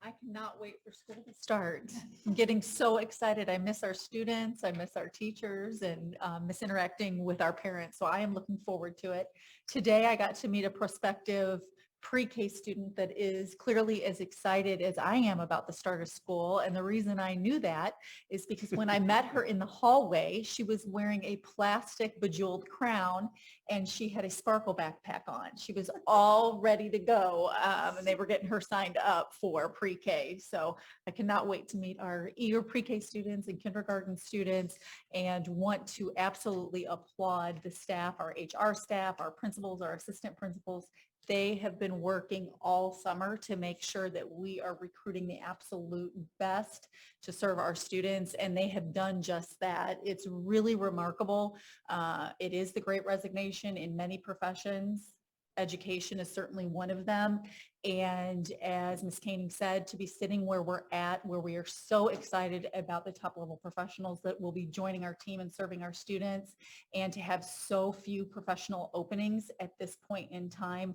I cannot wait for school to start. I'm getting so excited. I miss our students. I miss our teachers, and miss interacting with our parents. So I am looking forward to it. Today, I got to meet a prospective pre-K student that is clearly as excited as I am about the start of school. And the reason I knew that is because when I met her in the hallway, she was wearing a plastic bejeweled crown and she had a sparkle backpack on. She was all ready to go, and they were getting her signed up for pre-K. So I cannot wait to meet our eager pre-K students and kindergarten students, and want to absolutely applaud the staff, our HR staff, our principals, our assistant principals. They have been working all summer to make sure that we are recruiting the absolute best to serve our students, and they have done just that. It's really remarkable. It is the Great Resignation in many professions. Education is certainly one of them. And as Ms. Koenig said, to be sitting where we're at, where we are so excited about the top level professionals that will be joining our team and serving our students, and to have so few professional openings at this point in time,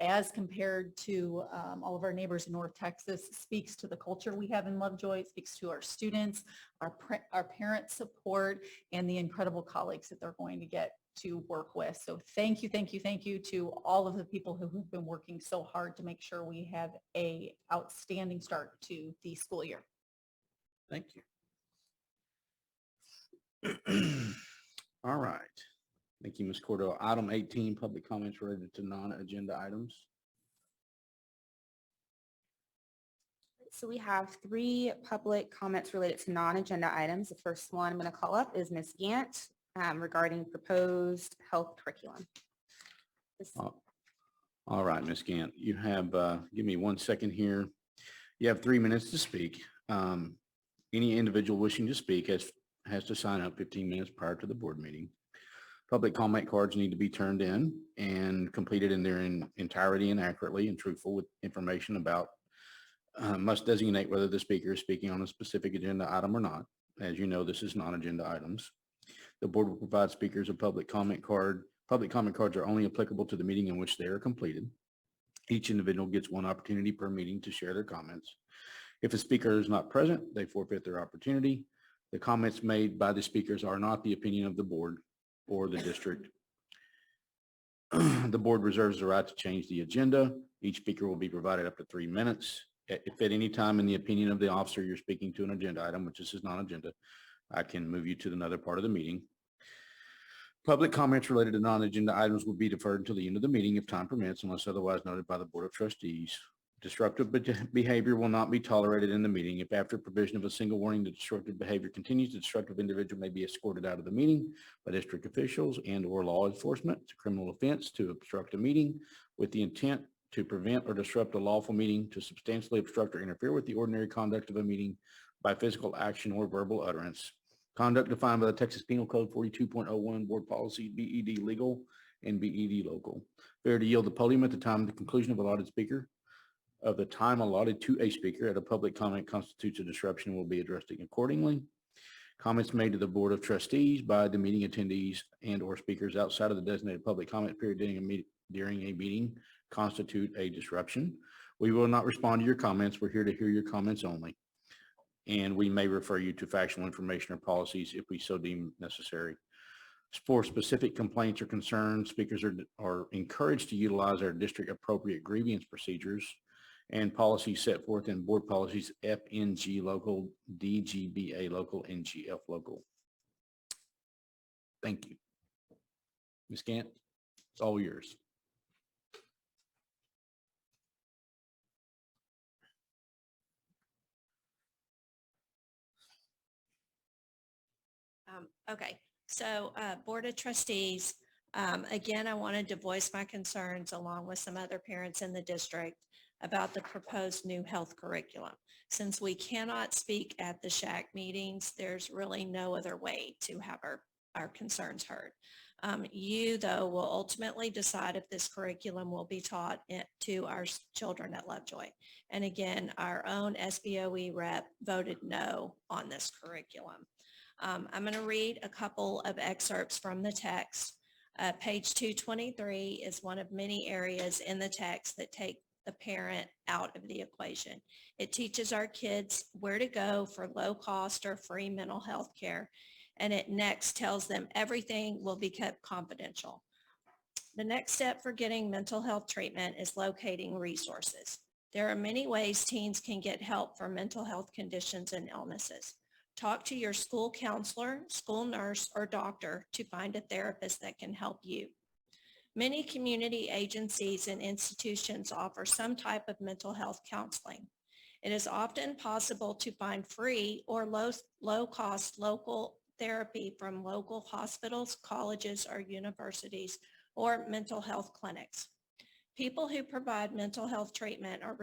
as compared to all of our neighbors in North Texas, speaks to the culture we have in Lovejoy. It speaks to our students, our parent support, and the incredible colleagues that they're going to get to work with. So thank you, thank you, thank you to all of the people who have been working so hard to make sure we have a outstanding start to the school year. Thank you. All right. Thank you, Ms. Cordell. Item 18, public comments related to non-agenda items. So we have 3 public comments related to non-agenda items. The first one I'm going to call up is Ms. Gant regarding proposed health curriculum. All right, Ms. Gant, you have, give me 1 second here. You have 3 minutes to speak. Any individual wishing to speak has to sign up 15 minutes prior to the board meeting. Public comment cards need to be turned in and completed in their entirety and accurately and truthful with information about, must designate whether the speaker is speaking on a specific agenda item or not. As you know, this is non-agenda items. The board will provide speakers a public comment card. Public comment cards are only applicable to the meeting in which they are completed. Each individual gets 1 opportunity per meeting to share their comments. If a speaker is not present, they forfeit their opportunity. The comments made by the speakers are not the opinion of the board or the district. The board reserves the right to change the agenda. Each speaker will be provided up to 3 minutes. If at any time in the opinion of the officer you're speaking to an agenda item, which this is non-agenda, I can move you to another part of the meeting. Public comments related to non-agenda items will be deferred until the end of the meeting if time permits, unless otherwise noted by the Board of Trustees. Disruptive behavior will not be tolerated in the meeting. If after provision of a single warning the disruptive behavior continues, the disruptive individual may be escorted out of the meeting by district officials and or law enforcement. It's a criminal offense to obstruct a meeting with the intent to prevent or disrupt a lawful meeting, to substantially obstruct or interfere with the ordinary conduct of a meeting by physical action or verbal utterance. Conduct defined by the Texas Penal Code 42.01, Board Policy, BED Legal and BED Local. Fair to yield the podium at the time of the conclusion of allotted speaker. Of the time allotted to a speaker at a public comment constitutes a disruption and will be addressed accordingly. Comments made to the Board of Trustees by the meeting attendees and or speakers outside of the designated public comment period during a meeting constitute a disruption. We will not respond to your comments. We're here to hear your comments only. And we may refer you to factual information or policies if we so deem necessary. For specific complaints or concerns, speakers are encouraged to utilize our district appropriate grievance procedures and policies set forth in board policies FNG local, DGBA local, and GF local. Thank you. Ms. Gant, it's all yours. Okay, so Board of Trustees, again, I wanted to voice my concerns along with some other parents in the district about the proposed new health curriculum. Since we cannot speak at the SHAC meetings, there's really no other way to have our concerns heard. You, though, will ultimately decide if this curriculum will be taught to our children at Lovejoy. And again, our own SBOE rep voted no on this curriculum. I'm going to read a couple of excerpts from the text. Page 223 is one of many areas in the text that take the parent out of the equation. It teaches our kids where to go for low cost or free mental health care. And it next tells them everything will be kept confidential. The next step for getting mental health treatment is locating resources. There are many ways teens can get help for mental health conditions and illnesses. Talk to your school counselor, school nurse, or doctor to find a therapist that can help you. Many community agencies and institutions offer some type of mental health counseling. It is often possible to find free or low-cost local therapy from local hospitals, colleges, or universities, or mental health clinics. People who provide mental health treatment are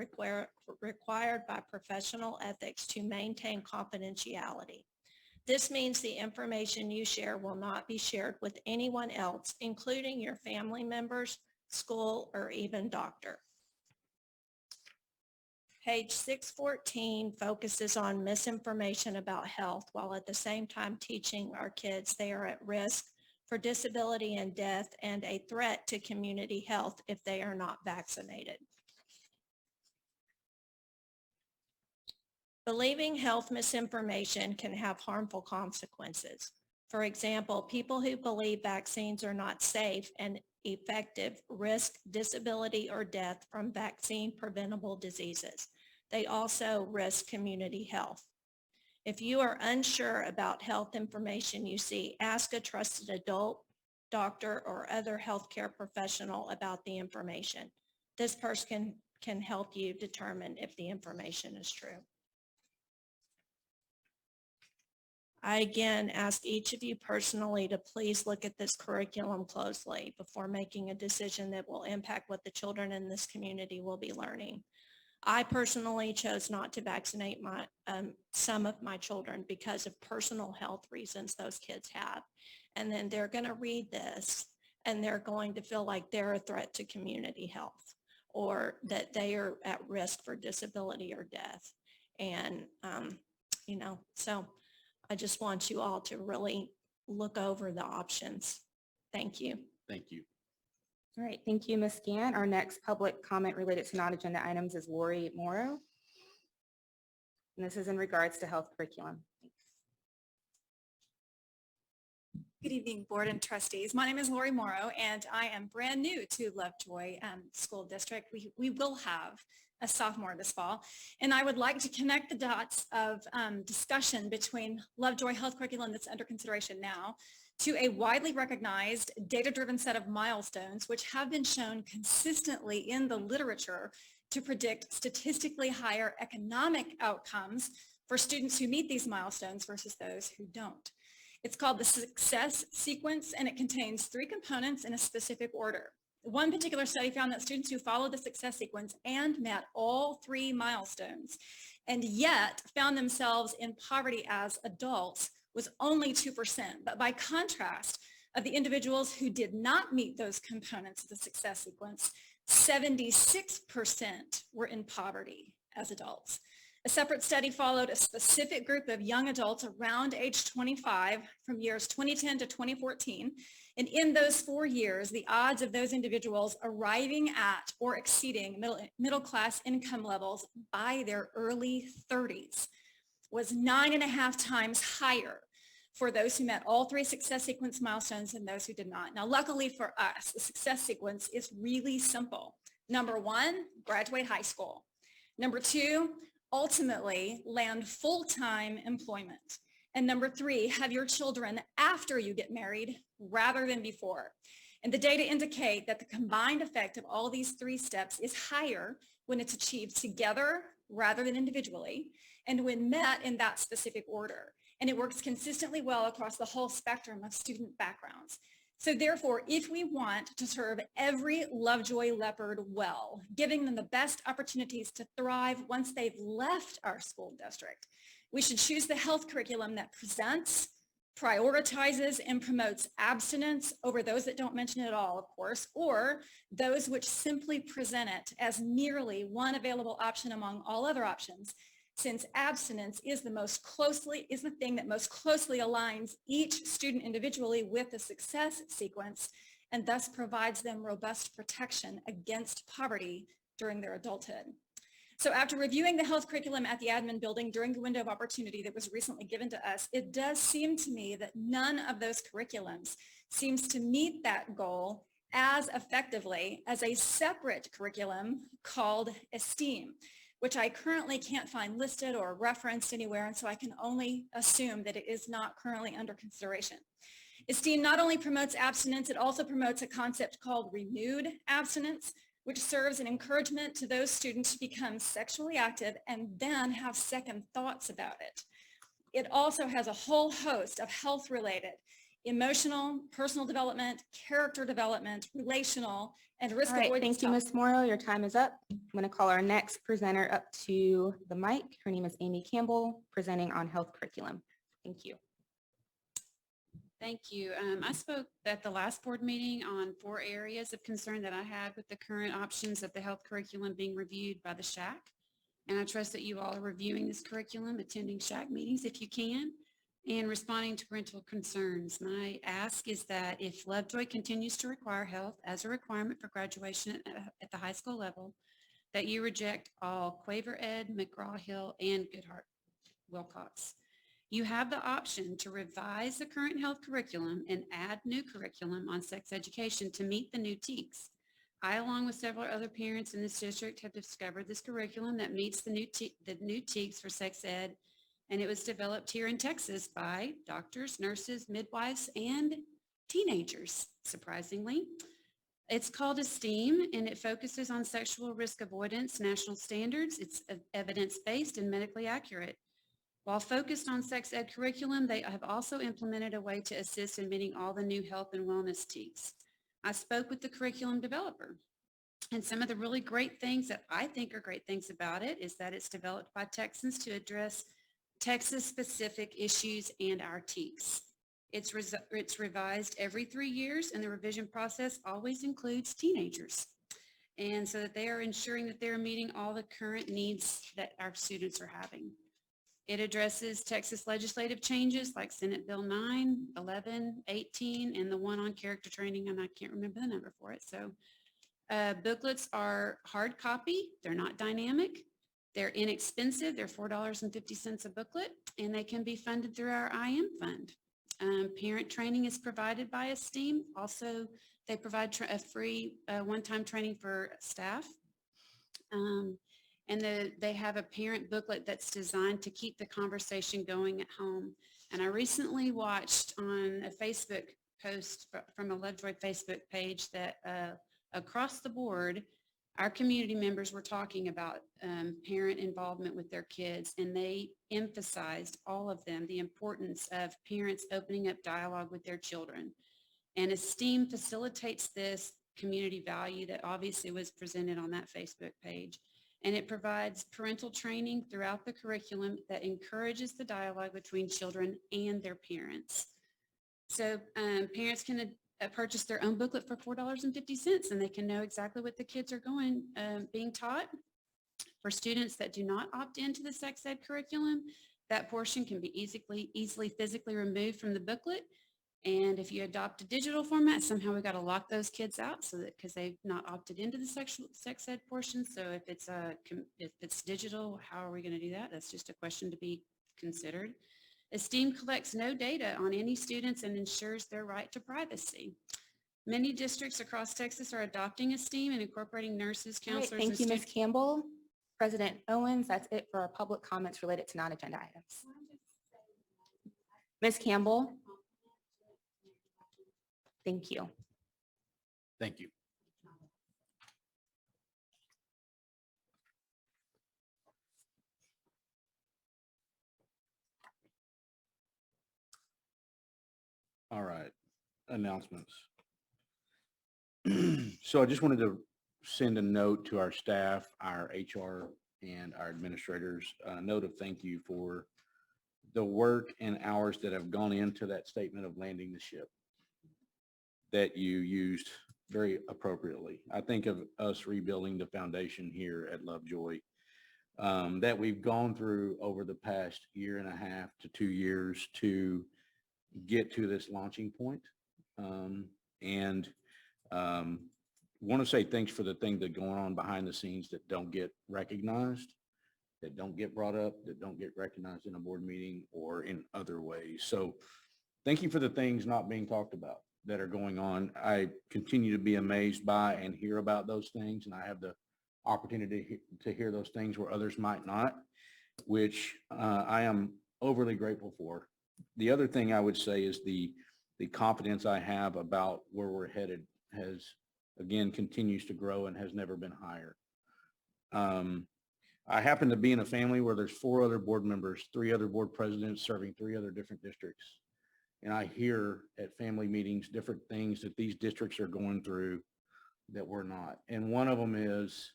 required by professional ethics to maintain confidentiality. This means the information you share will not be shared with anyone else, including your family members, school, or even doctor. Page 614 focuses on misinformation about health while at the same time teaching our kids they are at risk for disability and death and a threat to community health if they are not vaccinated. Believing health misinformation can have harmful consequences. For example, people who believe vaccines are not safe and effective risk disability or death from vaccine preventable diseases. They also risk community health. If you are unsure about health information you see, ask a trusted adult, doctor, or other healthcare professional about the information. This person can help you determine if the information is true. I again ask each of you personally to please look at this curriculum closely before making a decision that will impact what the children in this community will be learning. I personally chose not to vaccinate some of my children because of personal health reasons those kids have. And then they're going to read this and they're going to feel like they're a threat to community health or that they are at risk for disability or death. And, so I just want you all to really look over the options. Thank you. Thank you. All right, thank you, Ms. Gant. Our next public comment related to non-agenda items is Lori Morrow. And this is in regards to health curriculum. Good evening, board and trustees. My name is Lori Morrow, and I am brand new to Lovejoy School District. We will have a sophomore this fall, and I would like to connect the dots of discussion between Lovejoy health curriculum that's under consideration now to a widely recognized data-driven set of milestones which have been shown consistently in the literature to predict statistically higher economic outcomes for students who meet these milestones versus those who don't. It's called the success sequence, and it contains 3 components in a specific order: One particular study found that students who followed the success sequence and met all 3 milestones and yet found themselves in poverty as adults was only 2%. But by contrast, of the individuals who did not meet those components of the success sequence, 76% were in poverty as adults. A separate study followed a specific group of young adults around age 25 from years 2010 to 2014. And in those 4 years, the odds of those individuals arriving at or exceeding middle class income levels by their early 30s was 9.5 times higher for those who met all 3 success sequence milestones than those who did not. Now, luckily for us, the success sequence is really simple. Number 1, graduate high school. Number 2, ultimately land full-time employment. And number 3, have your children after you get married rather than before. And the data indicate that the combined effect of all these 3 steps is higher when it's achieved together rather than individually, and when met in that specific order. And it works consistently well across the whole spectrum of student backgrounds. So therefore, if we want to serve every Lovejoy leopard well, giving them the best opportunities to thrive once they've left our school district, we should choose the health curriculum that presents, prioritizes, and promotes abstinence over those that don't mention it at all, of course, or those which simply present it as merely one available option among all other options, since abstinence is the thing that most closely aligns each student individually with the success sequence and thus provides them robust protection against poverty during their adulthood. So after reviewing the health curriculum at the admin building during the window of opportunity that was recently given to us, it does seem to me that none of those curriculums seems to meet that goal as effectively as a separate curriculum called ESTEAM, which I currently can't find listed or referenced anywhere, and so I can only assume that it is not currently under consideration. ESTEAM not only promotes abstinence, it also promotes a concept called renewed abstinence, which serves an encouragement to those students to become sexually active and then have second thoughts about it. It also has a whole host of health-related, emotional, personal development, character development, relational, and risk All right, avoidance. thank you, Ms. Morrow. Your time is up. I'm going to call our next presenter up to the mic. Her name is Amy Campbell, presenting on health curriculum. Thank you. Thank you. I spoke at the last board meeting on 4 areas of concern that I had with the current options of the health curriculum being reviewed by the SHAC. And I trust that you all are reviewing this curriculum, attending SHAC meetings if you can, and responding to parental concerns. My ask is that if Lovejoy continues to require health as a requirement for graduation at the high school level, that you reject all Quaver Ed, McGraw-Hill, and Goodhart-Wilcox. You have the option to revise the current health curriculum and add new curriculum on sex education to meet the new TEKS. I, along with several other parents in this district, have discovered this curriculum that meets the new TEKS for sex ed, and it was developed here in Texas by doctors, nurses, midwives, and teenagers, surprisingly. It's called ESTEAM, and it focuses on sexual risk avoidance national standards. It's evidence-based and medically accurate. While focused on sex ed curriculum, they have also implemented a way to assist in meeting all the new health and wellness TEKS. I spoke with the curriculum developer, and some of the really great things that I think are great things about it is that it's developed by Texans to address Texas-specific issues and our TEKS. It's revised every 3 years, and the revision process always includes teenagers, and so that they are ensuring that they're meeting all the current needs that our students are having. It addresses Texas legislative changes like Senate Bill 9, 11, 18, and the one on character training, and I can't remember the number for it. So booklets are hard copy. They're not dynamic. They're inexpensive. They're $4.50 a booklet, and they can be funded through our IM fund. Parent training is provided by ESTEAM. Also, they provide a free one-time training for staff. And they have a parent booklet that's designed to keep the conversation going at home. And I recently watched on a Facebook post from a Lovejoy Facebook page that across the board, our community members were talking about parent involvement with their kids, and they emphasized, all of them, the importance of parents opening up dialogue with their children. And ESTEAM facilitates this community value that obviously was presented on that Facebook page. And it provides parental training throughout the curriculum that encourages the dialogue between children and their parents. So parents can purchase their own booklet for $4.50, and they can know exactly what the kids are being taught. For students that do not opt into the sex ed curriculum, that portion can be easily physically removed from the booklet. And if you adopt a digital format, somehow we got to lock those kids out so that because they've not opted into the sex ed portion. So if it's digital, how are we going to do that? That's just a question to be considered. Esteem collects no data on any students and ensures their right to privacy. Many districts across Texas are adopting Esteem and incorporating nurses, All right, counselors. thank you, Ms. Campbell. President Owens, that's it for our public comments related to non-agenda items. Ms. Campbell. Thank you. Thank you. All right, announcements. So I just wanted to send a note to our staff, our HR and our administrators, a note of thank you for the work and hours that have gone into that statement of landing the ship that you used very appropriately. I think of us rebuilding the foundation here at Lovejoy that we've gone through over the past 1.5 to 2 years to get to this launching point. Want to say thanks for the things that are going on behind the scenes that don't get recognized, that don't get brought up, that don't get recognized in a board meeting or in other ways. So thank you for the things not being talked about that are going on. I continue to be amazed by and hear about those things, and I have the opportunity to hear those things where others might not, which I am overly grateful for. The other thing I would say is the confidence I have about where we're headed has, again, continues to grow and has never been higher. I happen to be in a family where there's 4 other board members, 3 other board presidents serving 3 other different districts. And I hear at family meetings different things that these districts are going through that we're not. And one of them is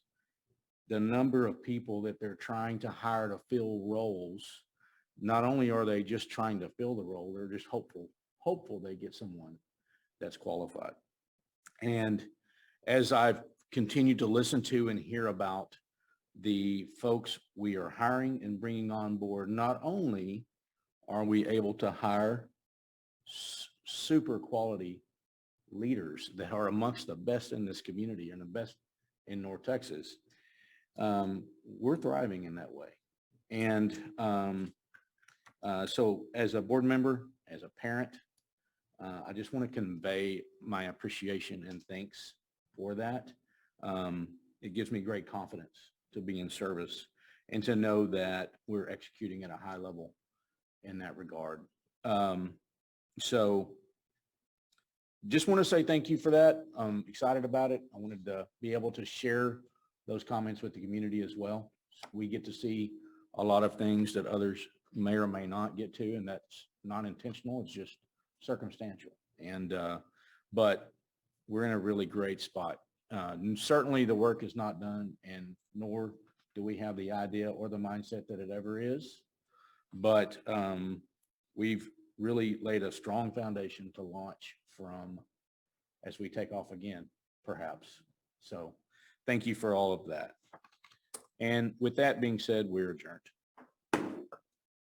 the number of people that they're trying to hire to fill roles. Not only are they just trying to fill the role, they're just hopeful they get someone that's qualified. And as I've continued to listen to and hear about the folks we are hiring and bringing on board, not only are we able to hire super quality leaders that are amongst the best in this community and the best in North Texas, we're thriving in that way. And so as a board member, as a parent, I just want to convey my appreciation and thanks for that. It gives me great confidence to be in service and to know that we're executing at a high level in that regard. So just want to say thank you for that. I'm excited about it. I wanted to be able to share those comments with the community as well. We get to see a lot of things that others may or may not get to, and that's not intentional. It's just circumstantial. And but we're in a really great spot. And certainly the work is not done, and nor do we have the idea or the mindset that it ever is. But we've really laid a strong foundation to launch from as we take off again, perhaps. So thank you for all of that. And with that being said, we're adjourned.